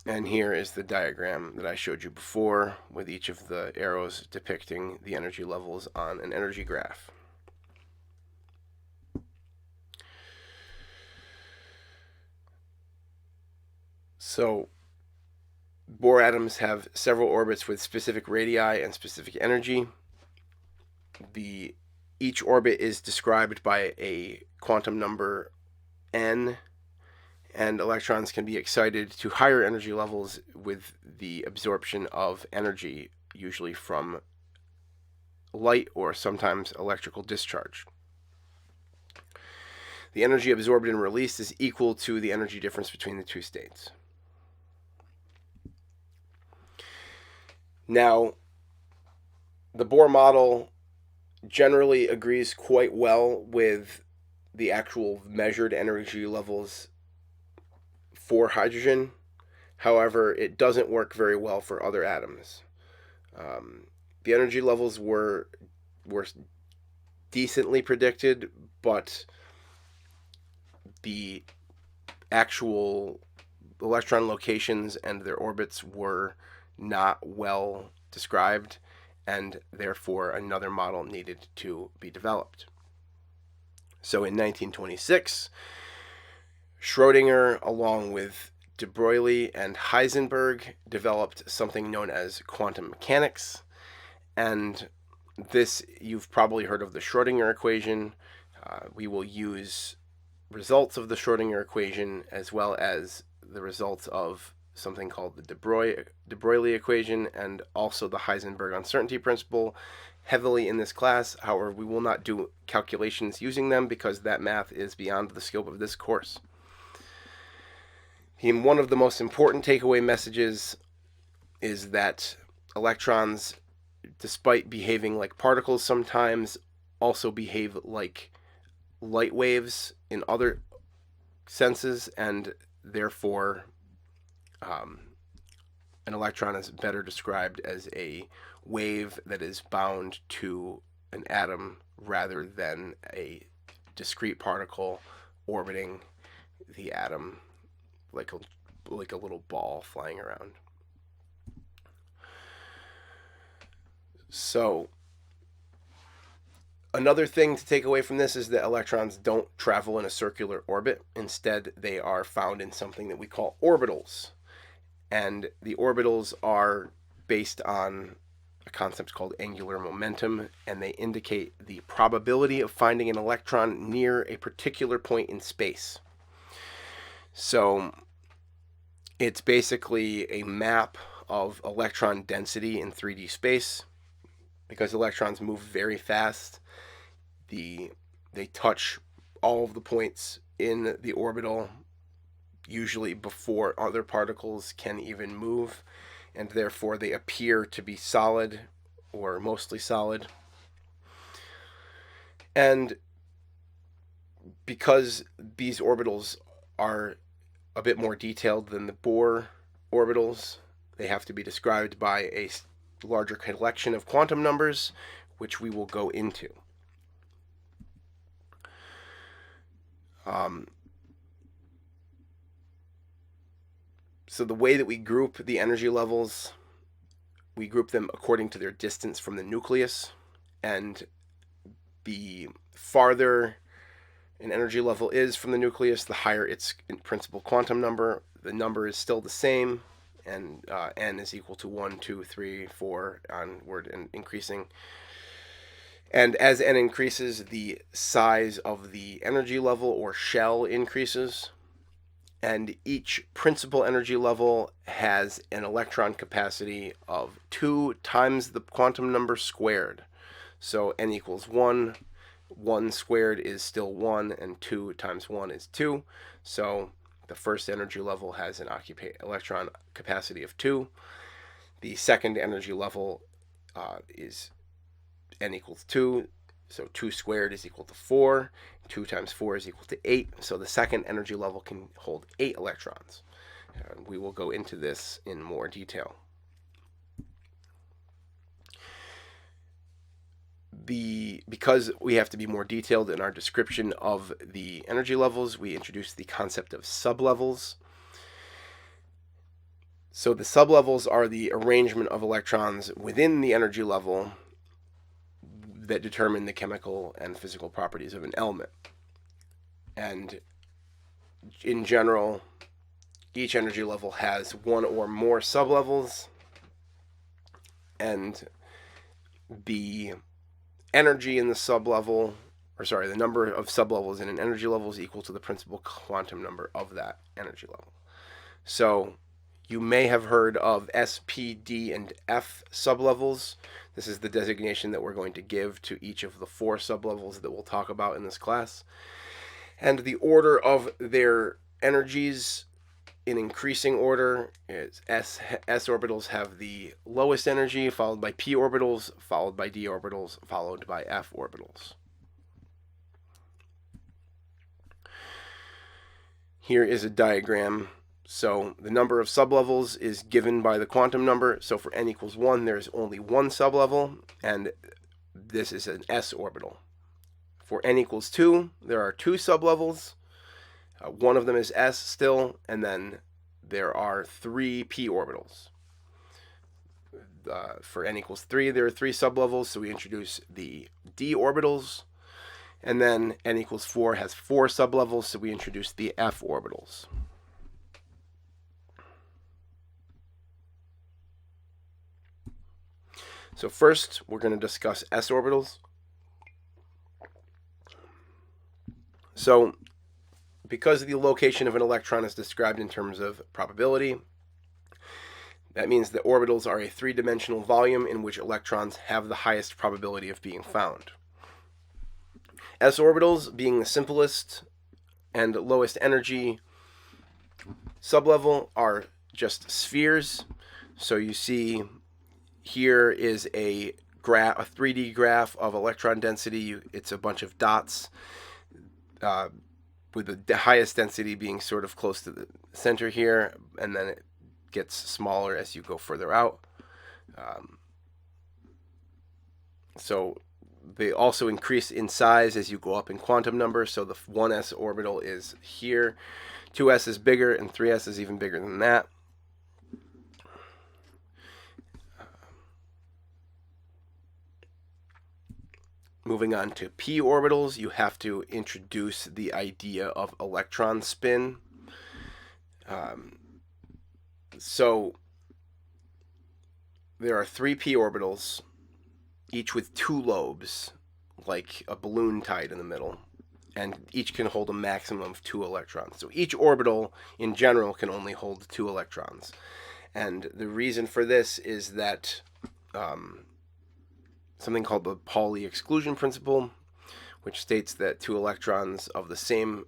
And here is the diagram that I showed you before, with each of the arrows depicting the energy levels on an energy graph. So Bohr atoms have several orbits with specific radii and specific energy. Each orbit is described by a quantum number n, and electrons can be excited to higher energy levels with the absorption of energy, usually from light or sometimes electrical discharge. The energy absorbed and released is equal to the energy difference between the two states. Now, the Bohr model generally agrees quite well with the actual measured energy levels for hydrogen. However, it doesn't work very well for other atoms. The energy levels were decently predicted, but the actual electron locations and their orbits were not well described, and therefore another model needed to be developed. So in 1926, Schrödinger, along with de Broglie and Heisenberg, developed something known as quantum mechanics. And this, you've probably heard of the Schrödinger equation. We will use results of the Schrödinger equation as well as the results of something called the de Broglie equation and also the Heisenberg uncertainty principle heavily in this class. However, we will not do calculations using them because that math is beyond the scope of this course. One of the most important takeaway messages is that electrons, despite behaving like particles sometimes, also behave like light waves in other senses, and therefore an electron is better described as a wave that is bound to an atom rather than a discrete particle orbiting the atom like a little ball flying around. So another thing to take away from this is that electrons don't travel in a circular orbit. Instead, they are found in something that we call orbitals. And the orbitals are based on a concept called angular momentum, and they indicate the probability of finding an electron near a particular point in space. So it's basically a map of electron density in 3D space. Because electrons move very fast, they touch all of the points in the orbital, usually before other particles can even move, and therefore they appear to be solid or mostly solid. And because these orbitals are a bit more detailed than the Bohr orbitals, they have to be described by a larger collection of quantum numbers, which we will go into. So the way that we group the energy levels, we group them according to their distance from the nucleus, and the farther an energy level is from the nucleus, the higher its principal quantum number. the number is still the same, and n is equal to 1, 2, 3, 4 onward and increasing. And as n increases, the size of the energy level or shell increases. And each principal energy level has an electron capacity of 2 times the quantum number squared. So n equals 1. 1 squared is still 1, and 2 times 1 is 2. So the first energy level has an electron capacity of 2. The second energy level is n equals 2. So 2 squared is equal to 4. 2 times 4 is equal to 8. So the second energy level can hold 8 electrons. And we will go into this in more detail. Because we have to be more detailed in our description of the energy levels, we introduce the concept of sublevels. So the sublevels are the arrangement of electrons within the energy level that determine the chemical and physical properties of an element. And in general, each energy level has one or more sublevels, and the energy in the sublevel, the number of sublevels in an energy level is equal to the principal quantum number of that energy level. So you may have heard of S, P, D, and F sublevels. This is the designation that we're going to give to each of the 4 sublevels that we'll talk about in this class. And the order of their energies in increasing order is S orbitals have the lowest energy, followed by P orbitals, followed by D orbitals, followed by F orbitals. Here is a diagram. So the number of sublevels is given by the quantum number. So for n equals 1, there's only one sublevel, and this is an s orbital. For n equals 2, there are 2 sublevels. One of them is s still, and then there are 3 p orbitals. For n equals 3, there are 3 sublevels, so we introduce the d orbitals. And then n equals 4 has 4 sublevels, so we introduce the f orbitals. So first, we're going to discuss s orbitals. So because the location of an electron is described in terms of probability, that means that orbitals are a 3-dimensional volume in which electrons have the highest probability of being found. S orbitals, being the simplest and lowest energy sublevel, are just spheres. So you see here is a 3D graph of electron density. It's a bunch of dots, with the highest density being sort of close to the center here, and then it gets smaller as you go further out. So they also increase in size as you go up in quantum numbers. So the 1s orbital is here, 2s is bigger, and 3s is even bigger than that. Moving on to p orbitals, you have to introduce the idea of electron spin. So there are 3 p orbitals, each with 2 lobes, like a balloon tied in the middle, and each can hold a maximum of 2 electrons. So each orbital, in general, can only hold 2 electrons. And the reason for this is that something called the Pauli exclusion principle, which states that 2 electrons of the same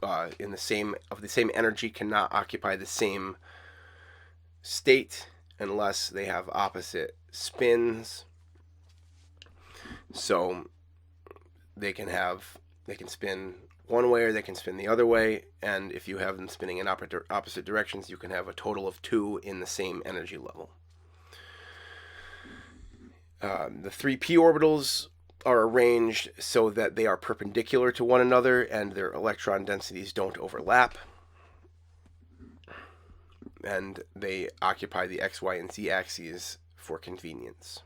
energy cannot occupy the same state unless they have opposite spins. So they can spin one way or they can spin the other way, and if you have them spinning in opposite directions, you can have a total of 2 in the same energy level. The 3 p orbitals are arranged so that they are perpendicular to one another and their electron densities don't overlap. And they occupy the x, y, and z axes for convenience.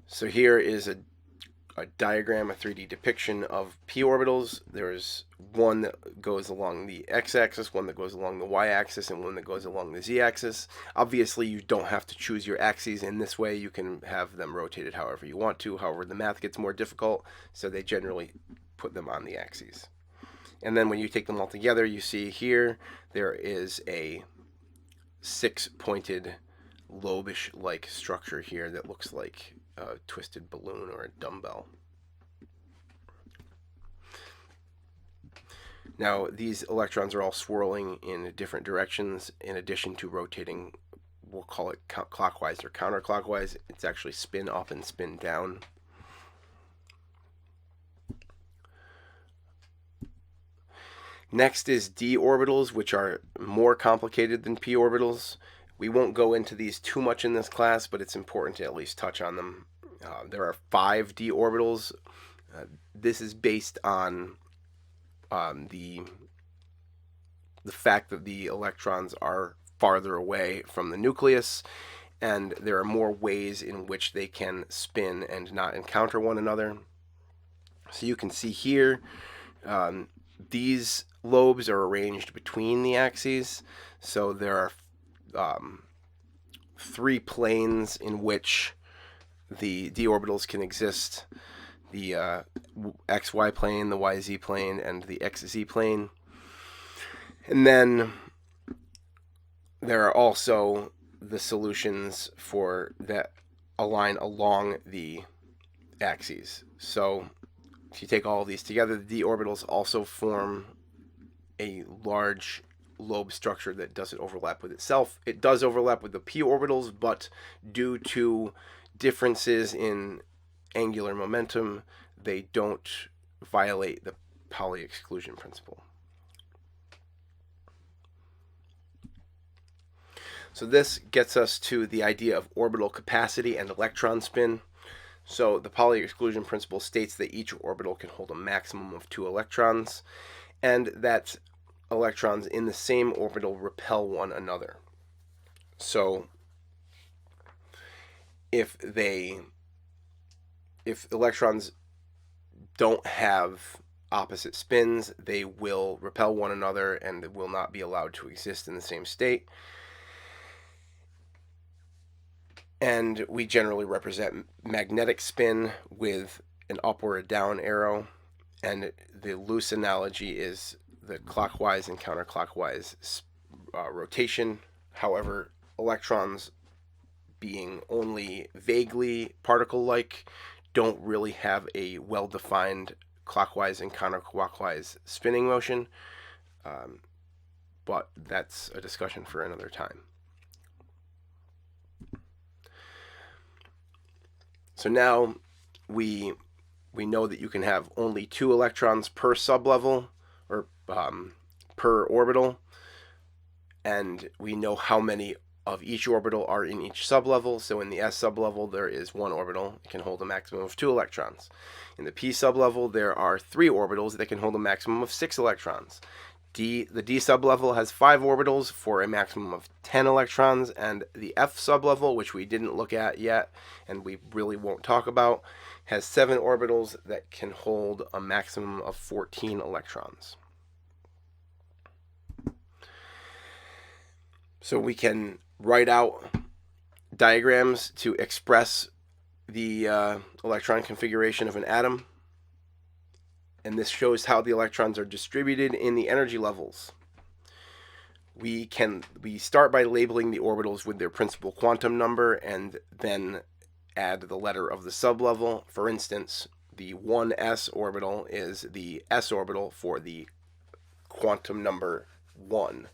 So here is a a diagram, a 3D depiction of p orbitals. There's one that goes along the x-axis, one that goes along the y-axis, and one that goes along the z-axis. Obviously, you don't have to choose your axes in this way. You can have them rotated however you want to. However, the math gets more difficult, so they generally put them on the axes. And then when you take them all together, you see here there is a 6-pointed lobish-like structure here that looks like a twisted balloon or a dumbbell. Now, these electrons are all swirling in different directions in addition to rotating, we'll call it clockwise or counterclockwise. It's actually spin up and spin down. Next is d orbitals, which are more complicated than p orbitals. We won't go into these too much in this class, but it's important to at least touch on them. There are 5 d orbitals. This is based on the fact that the electrons are farther away from the nucleus, and there are more ways in which they can spin and not encounter one another. So you can see here, these lobes are arranged between the axes. So there are 3 planes in which the d orbitals can exist: the xy plane, the yz plane, and the xz plane. And then there are also the solutions for that align along the axes. So if you take all of these together, the d orbitals also form a large lobe structure that doesn't overlap with itself. It does overlap with the p orbitals, but due to differences in angular momentum, they don't violate the Pauli exclusion principle. So this gets us to the idea of orbital capacity and electron spin. So the Pauli exclusion principle states that each orbital can hold a maximum of 2 electrons, and that electrons in the same orbital repel one another. So if electrons don't have opposite spins, they will repel one another and will not be allowed to exist in the same state. And we generally represent magnetic spin with an up or a down arrow, and the loose analogy is the clockwise and counterclockwise rotation. However, electrons, being only vaguely particle-like, don't really have a well-defined clockwise and counterclockwise spinning motion, but that's a discussion for another time. So now we know that you can have only 2 electrons per sublevel, or per orbital, and we know how many of each orbital are in each sublevel. So in the s sublevel, there is 1 orbital. It can hold a maximum of 2 electrons. In the p sublevel, there are 3 orbitals that can hold a maximum of 6 electrons. The d sublevel has 5 orbitals for a maximum of 10 electrons, and the f sublevel, which we didn't look at yet and we really won't talk about, has 7 orbitals that can hold a maximum of 14 electrons. So we can write out diagrams to express the electron configuration of an atom. And this shows how the electrons are distributed in the energy levels. We start by labeling the orbitals with their principal quantum number and then add the letter of the sublevel. For instance, the 1s orbital is the s orbital for the quantum number 1.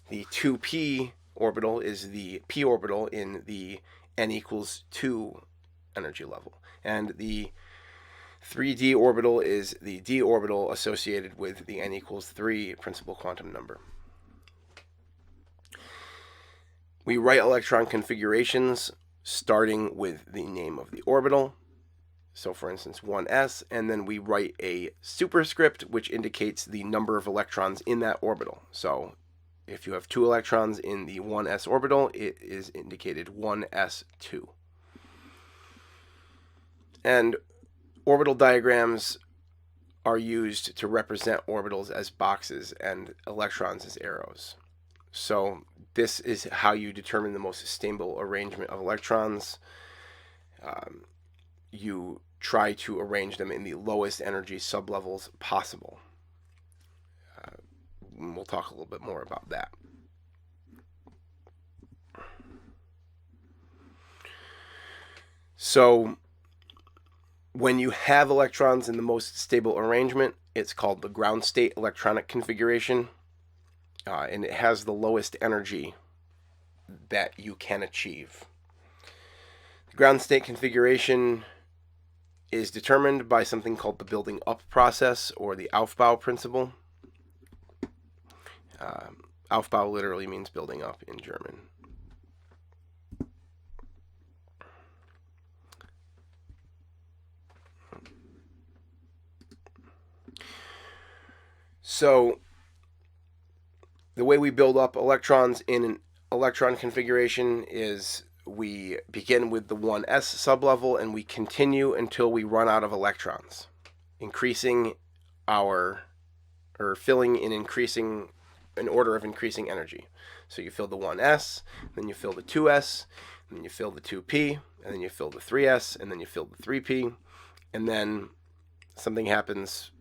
The 2p orbital is the p orbital in the n equals 2 energy level. And the 3d orbital is the d orbital associated with the n equals 3 principal quantum number. We write electron configurations starting with the name of the orbital. So for instance, 1s, and then we write a superscript which indicates the number of electrons in that orbital. So if you have 2 electrons in the 1s orbital, it is indicated 1s2. And Orbital diagrams are used to represent orbitals as boxes and electrons as arrows. So this is how you determine the most stable arrangement of electrons. You try to arrange them in the lowest energy sublevels possible. We'll talk a little bit more about that. So when you have electrons in the most stable arrangement, it's called the ground state electronic configuration, and it has the lowest energy that you can achieve. The ground state configuration is determined by something called the building up process, or the Aufbau principle. Aufbau literally means building up in German. So the way we build up electrons in an electron configuration is we begin with the 1s sublevel and we continue until we run out of electrons, increasing our, or filling in increasing, an order of increasing energy. So you fill the 1s, then you fill the 2s, and then you fill the 2p, and then you fill the 3s, and then you fill the 3p, and then something happens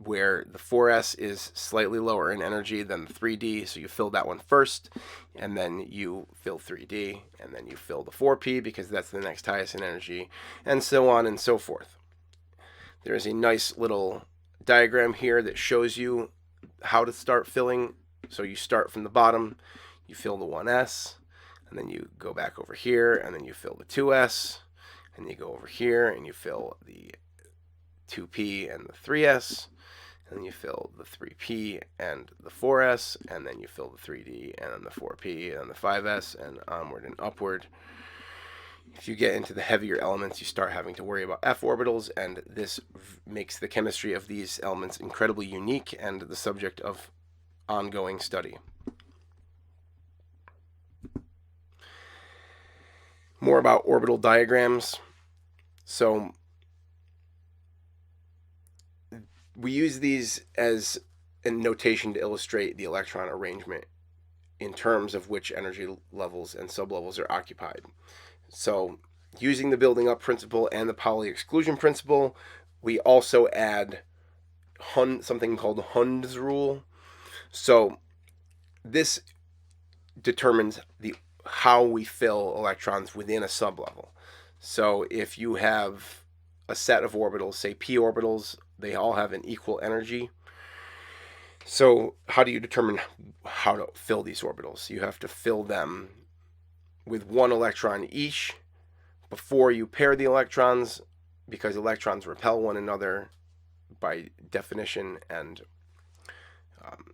where the 4s is slightly lower in energy than the 3d, so you fill that one first, and then you fill 3d, and then you fill the 4p because that's the next highest in energy, and so on and so forth. There is a nice little diagram here that shows you how to start filling. So you start from the bottom, you fill the 1s, and then you go back over here, and then you fill the 2s, and you go over here, and you fill the 2p and the 3s, and then you fill the 3p and the 4s, and then you fill the 3d and then the 4p and the 5s, and onward and upward. If you get into the heavier elements, you start having to worry about f orbitals, and this makes the chemistry of these elements incredibly unique and the subject of ongoing study. More about orbital diagrams. So we use these as a notation to illustrate the electron arrangement in terms of which energy levels and sublevels are occupied. So using the building up principle and the Pauli exclusion principle, we also add something called Hund's rule. So this determines how we fill electrons within a sublevel. So if you have a set of orbitals, say p orbitals, they all have an equal energy. So how do you determine how to fill these orbitals? You have to fill them with one electron each before you pair the electrons, because electrons repel one another by definition, and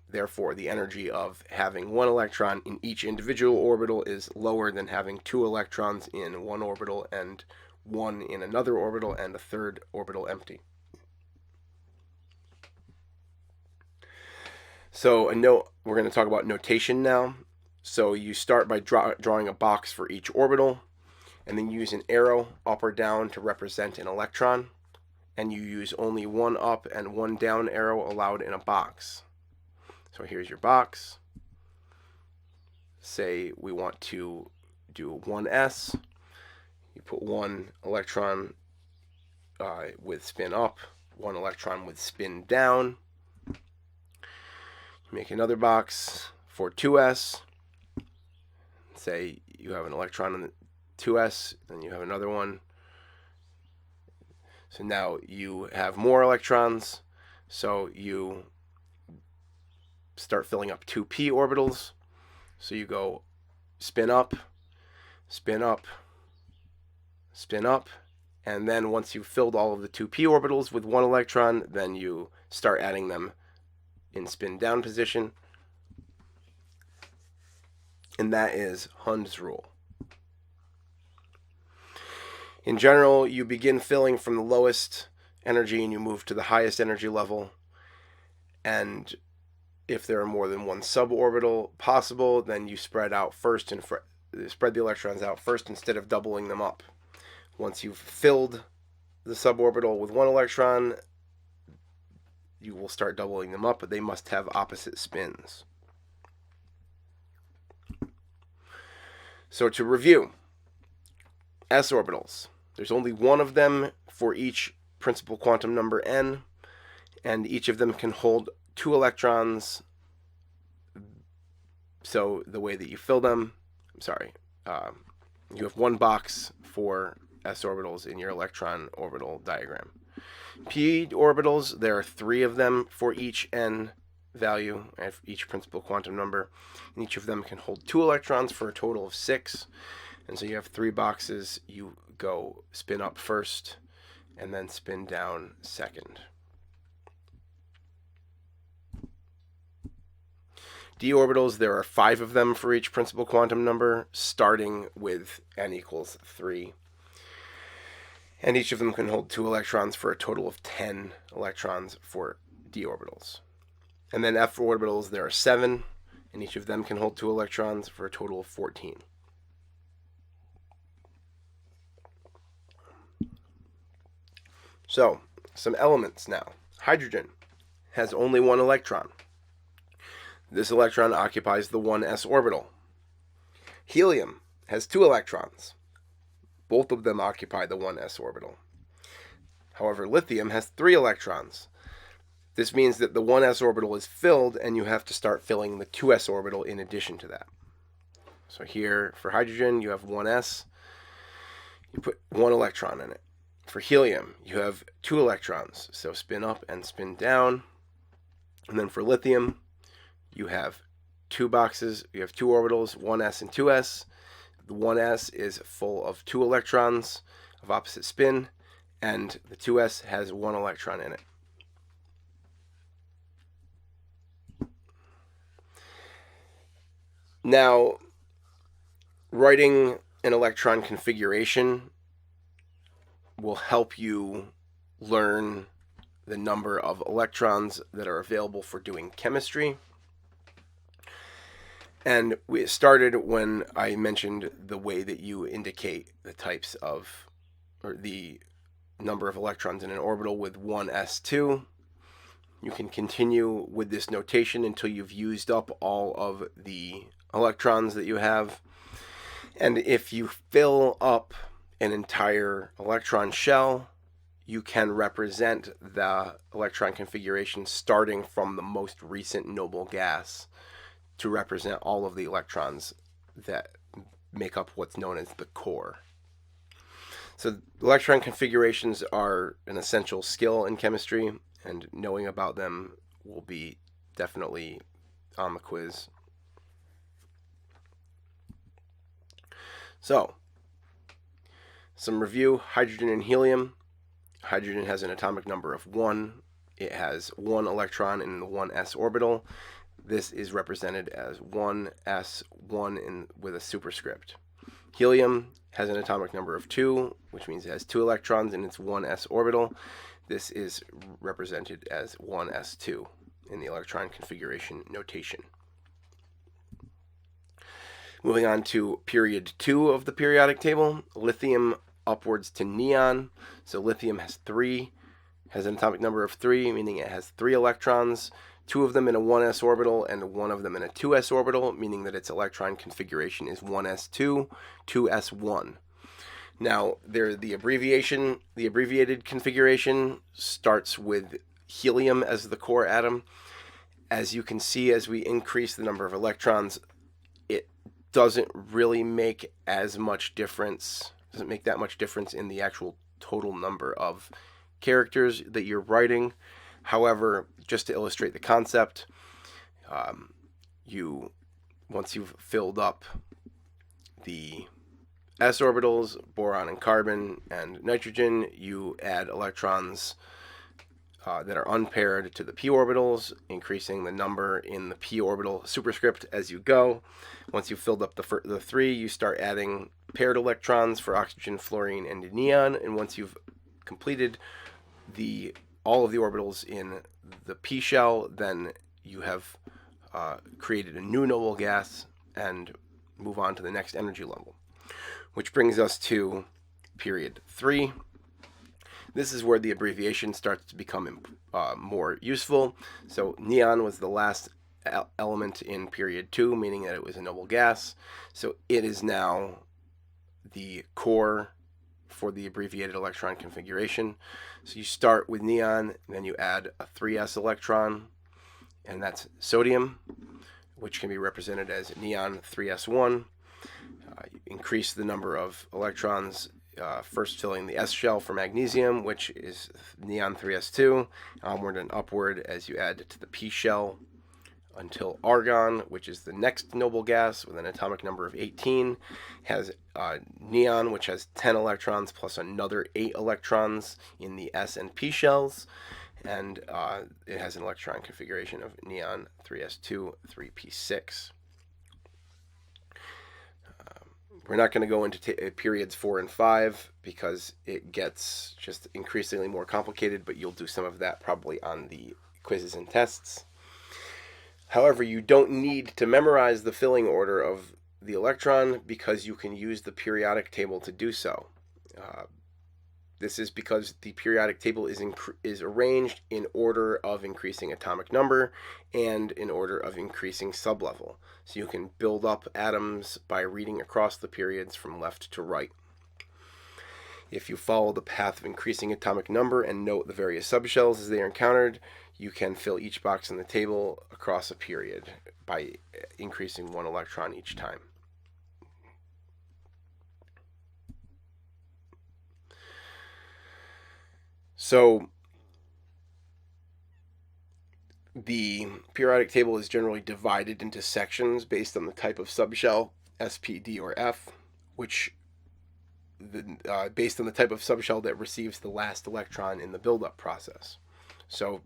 therefore the energy of having one electron in each individual orbital is lower than having two electrons in one orbital and one in another orbital and a third orbital empty. So we're going to talk about notation now. So you start by drawing a box for each orbital, and then you use an arrow up or down to represent an electron, and you use only one up and one down arrow allowed in a box. So here's your box. Say we want to do 1s. You put one electron with spin up, one electron with spin down. Make another box for 2s. Say you have an electron in the 2s, then you have another one. So now you have more electrons, so you start filling up 2p orbitals. So you go spin up, spin up, spin up, and then once you've filled all of the 2p orbitals with one electron, then you start adding them in spin down position, and that is Hund's rule. In general, you begin filling from the lowest energy and you move to the highest energy level, and if there are more than one suborbital possible, then you spread out first and spread the electrons out first instead of doubling them up. Once you've filled the suborbital with 1 electron, you will start doubling them up, but they must have opposite spins. So to review, s orbitals. There's only one of them for each principal quantum number n, and each of them can hold 2 electrons. So the way that you fill them, you have one box for s orbitals in your electron orbital diagram. P orbitals, there are 3 of them for each n value, and each principal quantum number, and each of them can hold 2 electrons for a total of 6. And so you have 3 boxes. You go spin up first and then spin down second. D orbitals, there are 5 of them for each principal quantum number, starting with n equals 3. And each of them can hold 2 electrons for a total of 10 electrons for d orbitals. And then f orbitals, there are 7, and each of them can hold 2 electrons for a total of 14. So, some elements now. Hydrogen has only 1 electron. This electron occupies the 1s orbital. Helium has 2 electrons. Both of them occupy the 1s orbital. However, lithium has 3 electrons. This means that the 1s orbital is filled, and you have to start filling the 2s orbital in addition to that. So here, for hydrogen, you have 1s. You put 1 electron in it. For helium, you have 2 electrons, so spin up and spin down. And then for lithium, you have 2 boxes. You have 2 orbitals, 1s and 2s. The 1s is full of 2 electrons of opposite spin, and the 2s has 1 electron in it. Now, writing an electron configuration will help you learn the number of electrons that are available for doing chemistry. And we started when I mentioned the way that you indicate the types of, or the number of electrons in an orbital with 1s2. You can continue with this notation until you've used up all of the electrons that you have. And if you fill up an entire electron shell, you can represent the electron configuration starting from the most recent noble gas to represent all of the electrons that make up what's known as the core. So electron configurations are an essential skill in chemistry, and knowing about them will be definitely on the quiz. So, some review. Hydrogen and helium. Hydrogen has an atomic number of 1. It has 1 electron in the 1s orbital. This is represented as 1s1 with a superscript. Helium has an atomic number of 2, which means it has 2 electrons in its 1s orbital. This is represented as 1s2 in the electron configuration notation. Moving on to period 2 of the periodic table, lithium upwards to neon. So lithium has an atomic number of 3, meaning it has 3 electrons, 2 of them in a 1s orbital and 1 of them in a 2s orbital, meaning that its electron configuration is 1s2, 2s1. Now, the abbreviated configuration starts with helium as the core atom. As you can see, as we increase the number of electrons, it doesn't really make as much difference, doesn't make that much difference in the actual total number of characters that you're writing. However, just to illustrate the concept, once you've filled up the s orbitals, boron and carbon and nitrogen, you add electrons that are unpaired to the p orbitals, increasing the number in the p orbital superscript as you go. Once you've filled up the 3, you start adding paired electrons for oxygen, fluorine, and neon. And once you've completed all of the orbitals in the p shell, then you have created a new noble gas and move on to the next energy level. Which brings us to period 3. This is where the abbreviation starts to become more useful. So neon was the last element in period 2, meaning that it was a noble gas. So it is now the core for the abbreviated electron configuration. So you start with neon, and then you add a 3s electron, and that's sodium, which can be represented as neon 3s1. You increase the number of electrons, first filling the S shell for magnesium, which is neon 3s2, onward and upward as you add to the P shell until argon, which is the next noble gas with an atomic number of 18, has neon, which has 10 electrons plus another 8 electrons in the S and P shells, and it has an electron configuration of neon 3s2, 3p6. We're not going to go into periods 4 and 5 because it gets just increasingly more complicated, but you'll do some of that probably on the quizzes and tests. However, you don't need to memorize the filling order of the electron because you can use the periodic table to do so. This is because the periodic table is arranged in order of increasing atomic number and in order of increasing sublevel. So you can build up atoms by reading across the periods from left to right. If you follow the path of increasing atomic number and note the various subshells as they are encountered, you can fill each box in the table across a period by increasing 1 electron each time. So the periodic table is generally divided into sections based on the type of subshell, S, P, D, or F, which based on the type of subshell that receives the last electron in the buildup process. So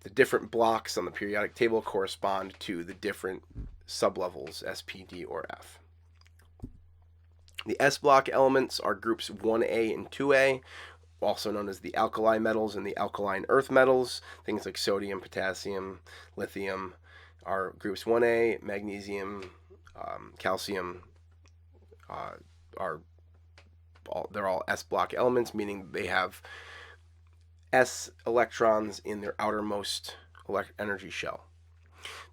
the different blocks on the periodic table correspond to the different sublevels, S, P, D, or F. The S block elements are groups 1A and 2A, also known as the alkali metals and the alkaline earth metals. Things like sodium, potassium, lithium are groups 1A. Magnesium, calcium they're all S block elements, meaning they have S electrons in their outermost energy shell.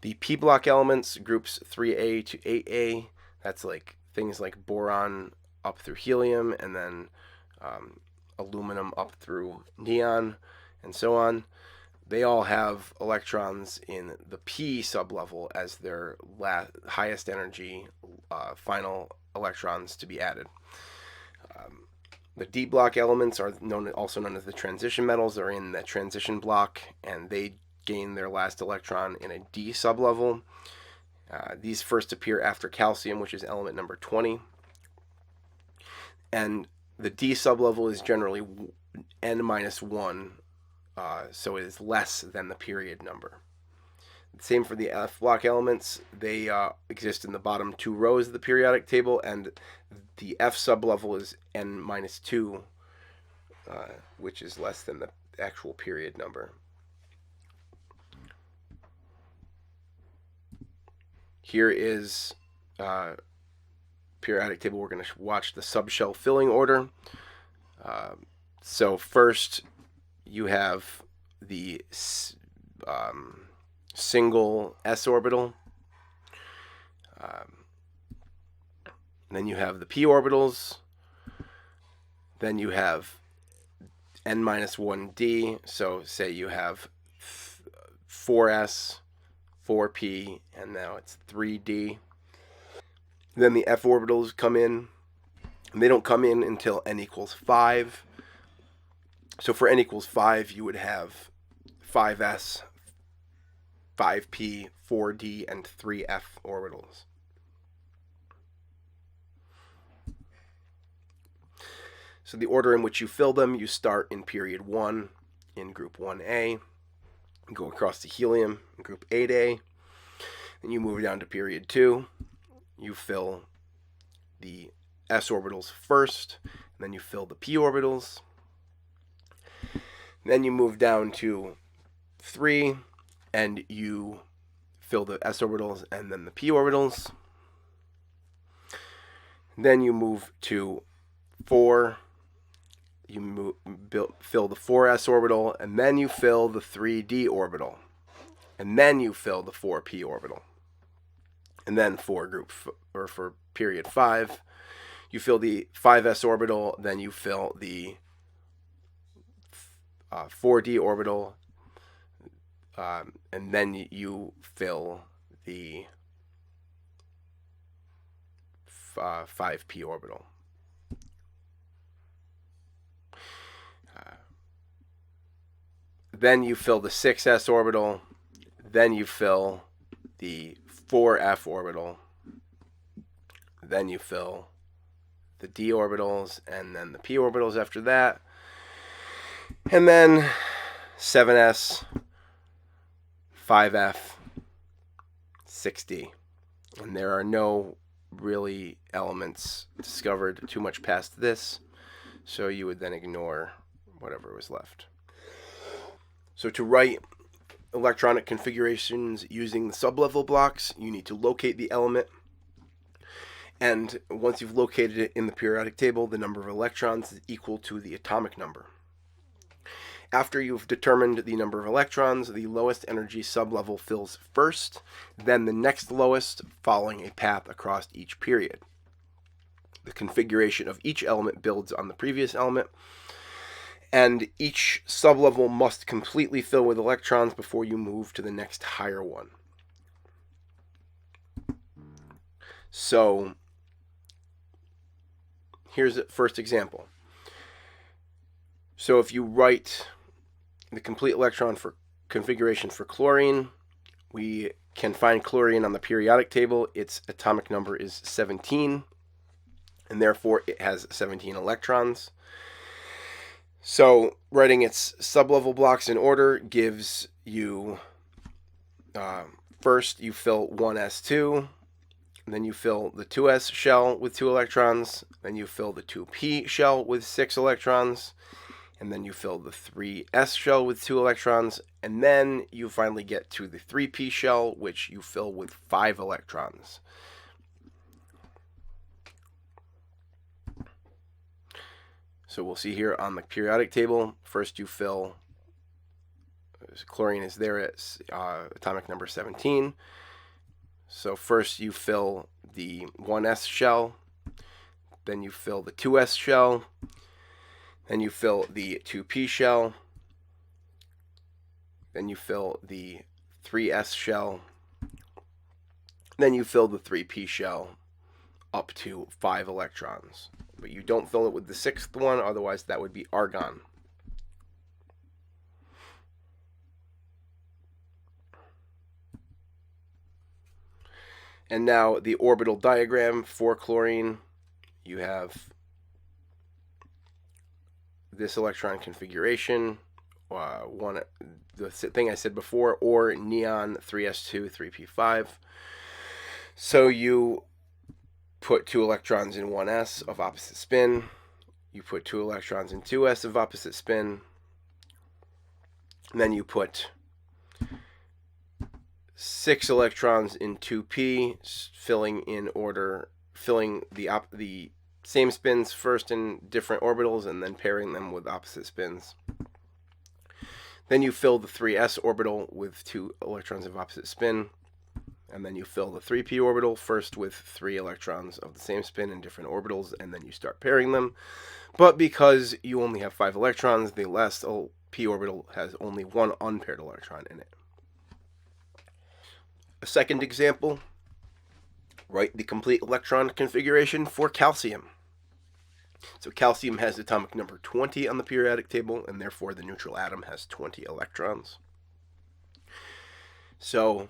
The P block elements, groups 3A to 8A, that's like things like boron up through helium, and then aluminum up through neon, and so on. They all have electrons in the P sublevel as their highest energy final electrons to be added. The D block elements are also known as the transition metals. They're in the transition block, and they gain their last electron in a D sublevel. These first appear after calcium, which is element number 20. And the D sublevel is generally n-1, so it is less than the period number. Same for the F block elements. They exist in the bottom 2 rows of the periodic table, and the F sublevel is n-2, which is less than the actual period number. Here is periodic table. We're going to watch the subshell filling order. So first you have the single s orbital. Then you have the p orbitals. Then you have n-1d. So say you have 4s, 4p, and now it's 3d. Then the f orbitals come in, and they don't come in until n equals 5. So for n equals 5, you would have 5s, 5p, 4d, and 3f orbitals. So the order in which you fill them, you start in period 1 in group 1a, go across to helium in group 8a, then you move down to period 2. You fill the s orbitals first, and then you fill the p orbitals. Then you move down to 3, and you fill the s orbitals and then the p orbitals. Then you move to 4. you fill the 4s orbital, and then you fill the 3d orbital, and then you fill the 4p orbital. And then for period 5, you fill the 5s orbital, then you fill the 4d orbital, and then you fill the 5p orbital. Then you fill the 6s orbital, then you fill the 4f orbital, then you fill the d orbitals, and then the p orbitals after that, and then 7s, 5f, 6d. And there are no really elements discovered too much past this, so you would then ignore whatever was left. So to write electronic configurations using the sublevel blocks, you need to locate the element, and once you've located it in the periodic table, the number of electrons is equal to the atomic number. After you've determined the number of electrons, the lowest energy sublevel fills first, then the next lowest, following a path across each period. The configuration of each element builds on the previous element, and each sublevel must completely fill with electrons before you move to the next higher one. So here's the first example. So if you write the complete electron for configuration for chlorine, we can find chlorine on the periodic table. Its atomic number is 17, and therefore it has 17 electrons. So writing its sublevel blocks in order gives you, first you fill 1s2, then you fill the 2s shell with 2 electrons, then you fill the 2p shell with 6 electrons, and then you fill the 3s shell with 2 electrons, and then you finally get to the 3p shell, which you fill with 5 electrons. So we'll see here on the periodic table, first you fill, chlorine is there at atomic number 17. So first you fill the 1s shell, then you fill the 2s shell, then you fill the 2p shell, then you fill the 3s shell, then you fill the 3p shell up to 5 electrons. But you don't fill it with the 6th one, otherwise that would be argon. And now the orbital diagram for chlorine, you have this electron configuration, the thing I said before, or neon 3s2, 3p5. So you put 2 electrons in 1s of opposite spin, you put 2 electrons in 2s of opposite spin, and then you put 6 electrons in 2p, filling the same spins first in different orbitals and then pairing them with opposite spins. Then you fill the 3s orbital with 2 electrons of opposite spin, and then you fill the 3p orbital first with 3 electrons of the same spin in different orbitals, and then you start pairing them. But because you only have 5 electrons, the last p orbital has only 1 unpaired electron in it. A second example, write the complete electron configuration for calcium. So calcium has atomic number 20 on the periodic table, and therefore the neutral atom has 20 electrons. So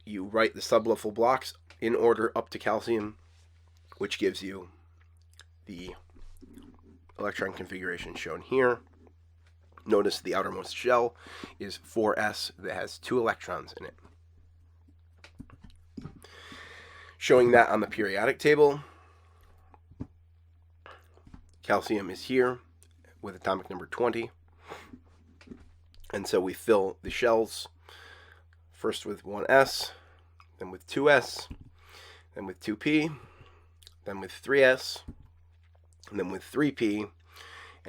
you write the sublevel blocks in order up to calcium, which gives you the electron configuration shown here. Notice the outermost shell is 4s that has 2 electrons in it. Showing that on the periodic table, calcium is here with atomic number 20. And so we fill the shells first with 1s, then with 2s, then with 2p, then with 3s, and then with 3p,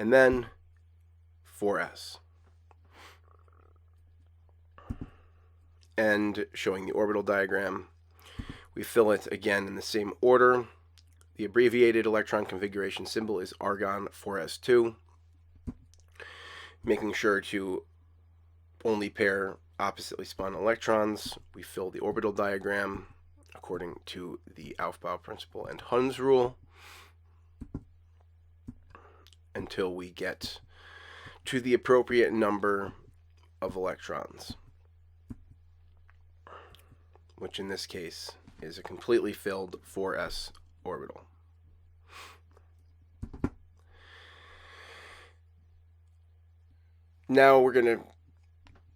and then 4s. And showing the orbital diagram, we fill it again in the same order. The abbreviated electron configuration symbol is argon 4s2, making sure to only pair oppositely spun electrons. We fill the orbital diagram according to the Aufbau principle and Hund's rule until we get to the appropriate number of electrons, which in this case is a completely filled 4s orbital. Now we're going to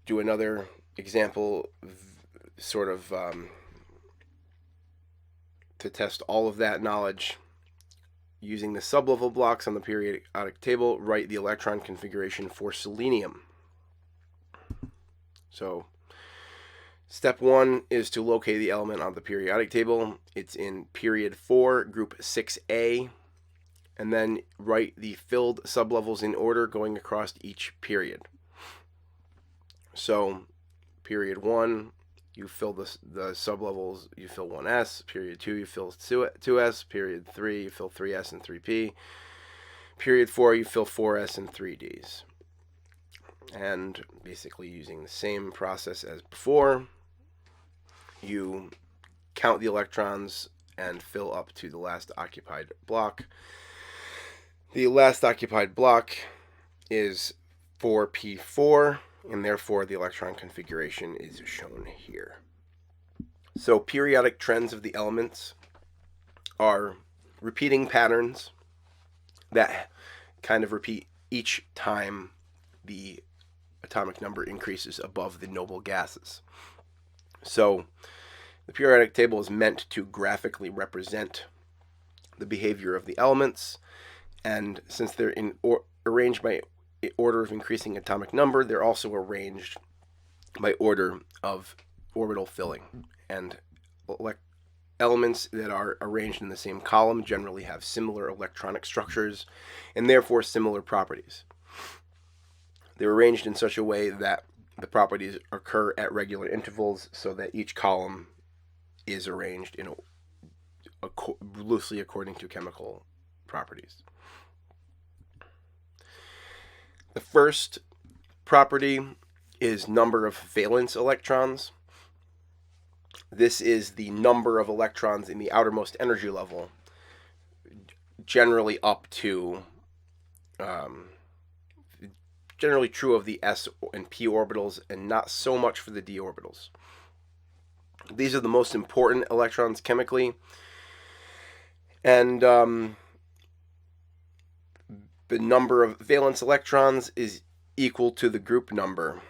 do another example, sort of to test all of that knowledge. Using the sublevel blocks on the periodic table, write the electron configuration for selenium. So step 1 is to locate the element on the periodic table. It's in period 4, group 6A, and then write the filled sublevels in order going across each period. So period 1, you fill the sublevels, you fill 1s. Period 2, you fill 2s. Period 3, you fill 3s and 3p. Period 4, you fill 4s and 3ds. And basically using the same process as before, you count the electrons and fill up to the last occupied block. The last occupied block is 4p4, and therefore the electron configuration is shown here. So periodic trends of the elements are repeating patterns that kind of repeat each time the atomic number increases above the noble gases. So the periodic table is meant to graphically represent the behavior of the elements, and since they're arranged by order of increasing atomic number, they're also arranged by order of orbital filling. And elements that are arranged in the same column generally have similar electronic structures and therefore similar properties. They're arranged in such a way that the properties occur at regular intervals so that each column is arranged in loosely according to chemical properties. The first property is number of valence electrons. This is the number of electrons in the outermost energy level, generally up to, generally true of the s and p orbitals, and not so much for the d orbitals. These are the most important electrons chemically, and the number of valence electrons is equal to the group number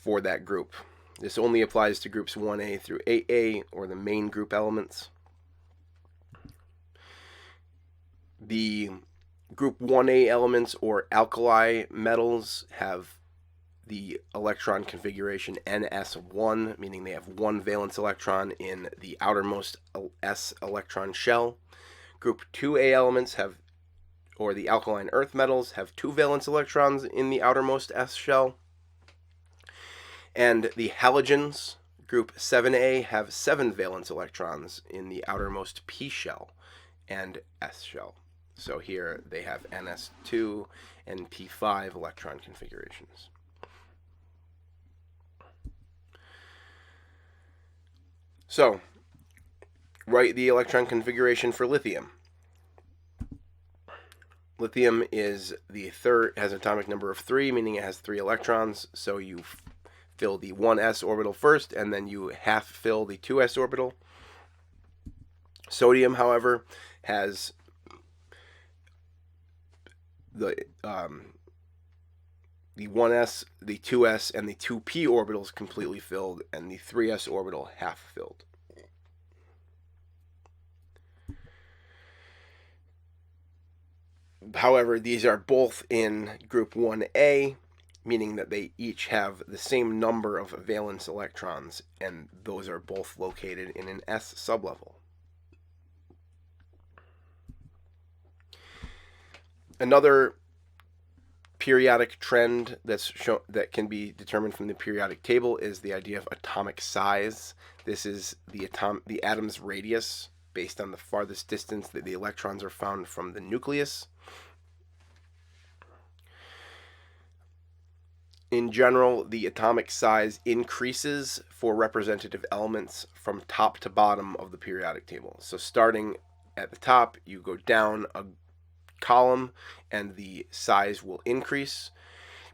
for that group. This only applies to groups 1a through 8a, or the main group elements. The group 1a elements, or alkali metals, have the electron configuration ns1, meaning they have one valence electron in the outermost s electron shell. Group 2a elements have, or the alkaline earth metals, have two valence electrons in the outermost s shell. And the halogens, group 7a, have 7 valence electrons in the outermost p shell and s shell. So here they have ns2 and p5 electron configurations. So, write the electron configuration for lithium. Lithium is the third, has an atomic number of 3, meaning it has 3 electrons. So you fill the 1s orbital first, and then you half fill the 2s orbital. Sodium, however, has the 1s, the 2s, and the 2p orbitals completely filled, and the 3s orbital half filled. However, these are both in group 1a, meaning that they each have the same number of valence electrons, and those are both located in an s sublevel. Another periodic trend that can be determined from the periodic table is the idea of atomic size. This is the atom's radius based on the farthest distance that the electrons are found from the nucleus. In general, the atomic size increases for representative elements from top to bottom of the periodic table. So starting at the top, you go down a column and the size will increase,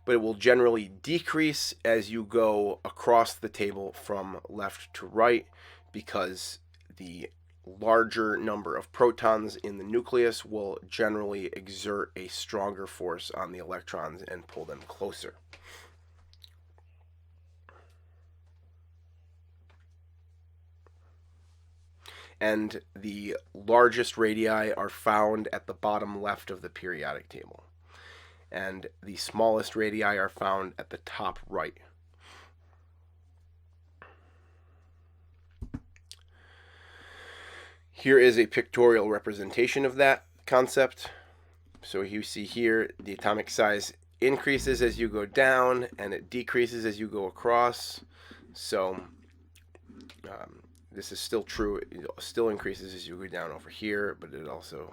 but it will generally decrease as you go across the table from left to right, because the larger number of protons in the nucleus will generally exert a stronger force on the electrons and pull them closer. And the largest radii are found at the bottom left of the periodic table, and the smallest radii are found at the top right. Here is a pictorial representation of that concept. So you see here the atomic size increases as you go down, and it decreases as you go across. So this is still true. It still increases as you go down over here, but it also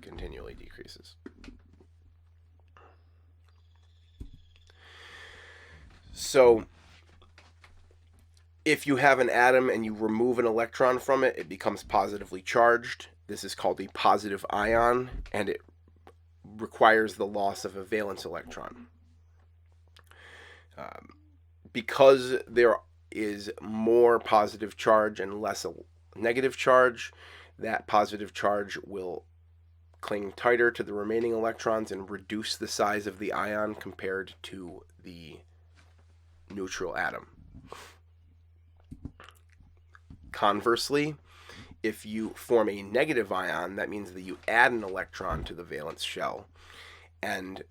continually decreases. So if you have an atom and you remove an electron from it, it becomes positively charged. This is called a positive ion, and it requires the loss of a valence electron. Because there is more positive charge and less negative charge, that positive charge will cling tighter to the remaining electrons and reduce the size of the ion compared to the neutral atom. Conversely, if you form a negative ion, that means that you add an electron to the valence shell, and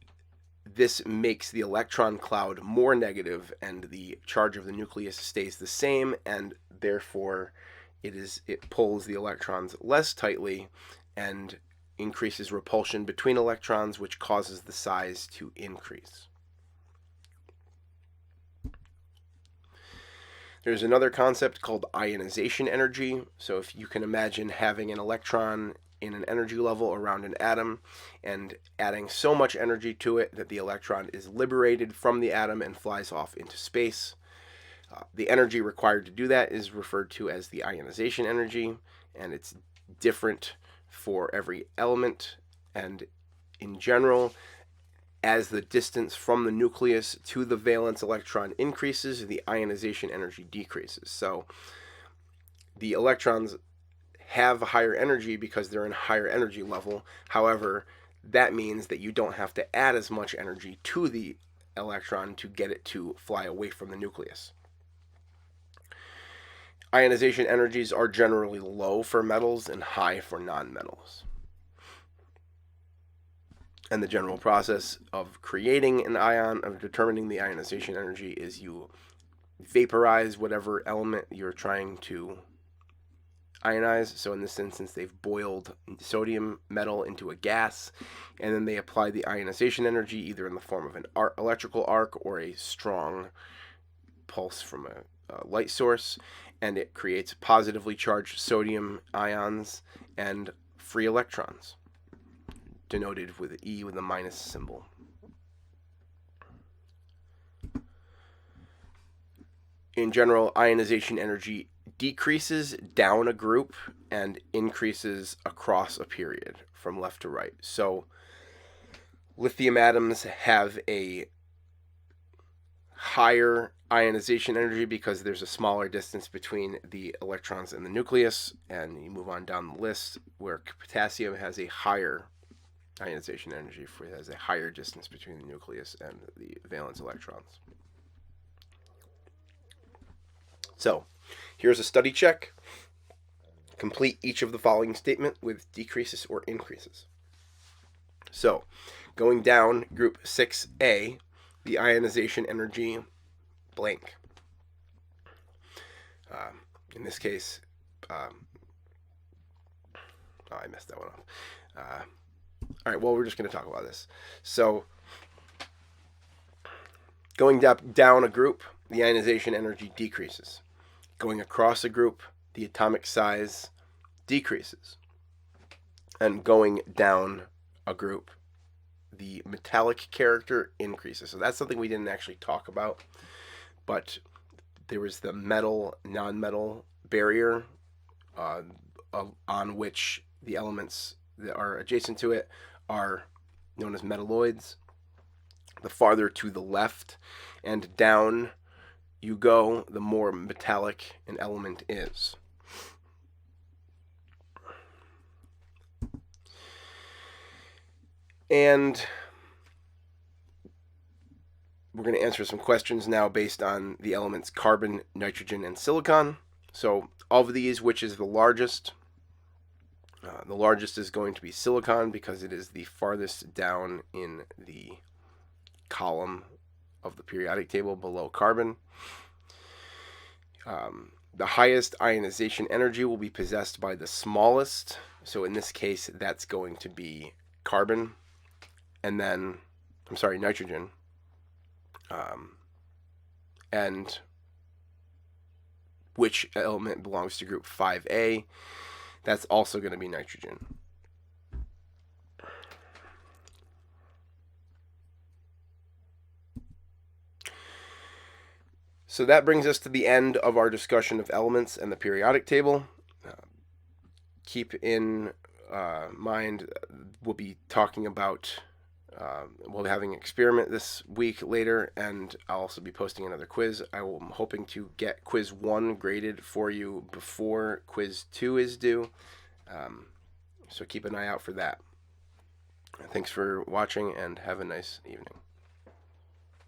this makes the electron cloud more negative, and the charge of the nucleus stays the same, and therefore it pulls the electrons less tightly and increases repulsion between electrons, which causes the size to increase. There's another concept called ionization energy. So if you can imagine having an electron in an energy level around an atom and adding so much energy to it that the electron is liberated from the atom and flies off into space. The energy required to do that is referred to as the ionization energy, and it's different for every element. And in general, as the distance from the nucleus to the valence electron increases, the ionization energy decreases. So the electrons have a higher energy because they're in a higher energy level. However, that means that you don't have to add as much energy to the electron to get it to fly away from the nucleus. Ionization energies are generally low for metals and high for nonmetals. And the general process of creating an ion, of determining the ionization energy, is you vaporize whatever element you're trying to ionize. So in this instance, they've boiled sodium metal into a gas, and then they apply the ionization energy either in the form of an electrical arc or a strong pulse from a light source, and it creates positively charged sodium ions and free electrons, denoted with E with a minus symbol. In general, ionization energy decreases down a group and increases across a period from left to right. So lithium atoms have a higher ionization energy because there's a smaller distance between the electrons and the nucleus, and you move on down the list, where potassium has a higher ionization energy, for it has a higher distance between the nucleus and the valence electrons. So here's a study check. Complete each of the following statement with decreases or increases. So going down, group 6A, the ionization energy blank. In this case, I messed that one up. All right, well, we're just going to talk about this. So Going down a group, the ionization energy decreases. Going across a group, the atomic size decreases. And going down a group, the metallic character increases. So that's something we didn't actually talk about, but there was the metal non-metal barrier on which the elements that are adjacent to it are known as metalloids. The farther to the left and down you go, the more metallic an element is. And we're going to answer some questions now based on the elements carbon, nitrogen, and silicon. So of these, which is the largest? The largest is going to be silicon because it is the farthest down in the column of the periodic table below carbon. The highest ionization energy will be possessed by the smallest. So in this case, that's going to be carbon. And then, nitrogen. And which element belongs to group 5A? That's also going to be nitrogen. So that brings us to the end of our discussion of elements and the periodic table. Keep in mind, we'll be talking about, we'll be having an experiment this week later, and I'll also be posting another quiz. I'm hoping to get quiz 1 graded for you before quiz 2 is due. So keep an eye out for that. Thanks for watching, and have a nice evening.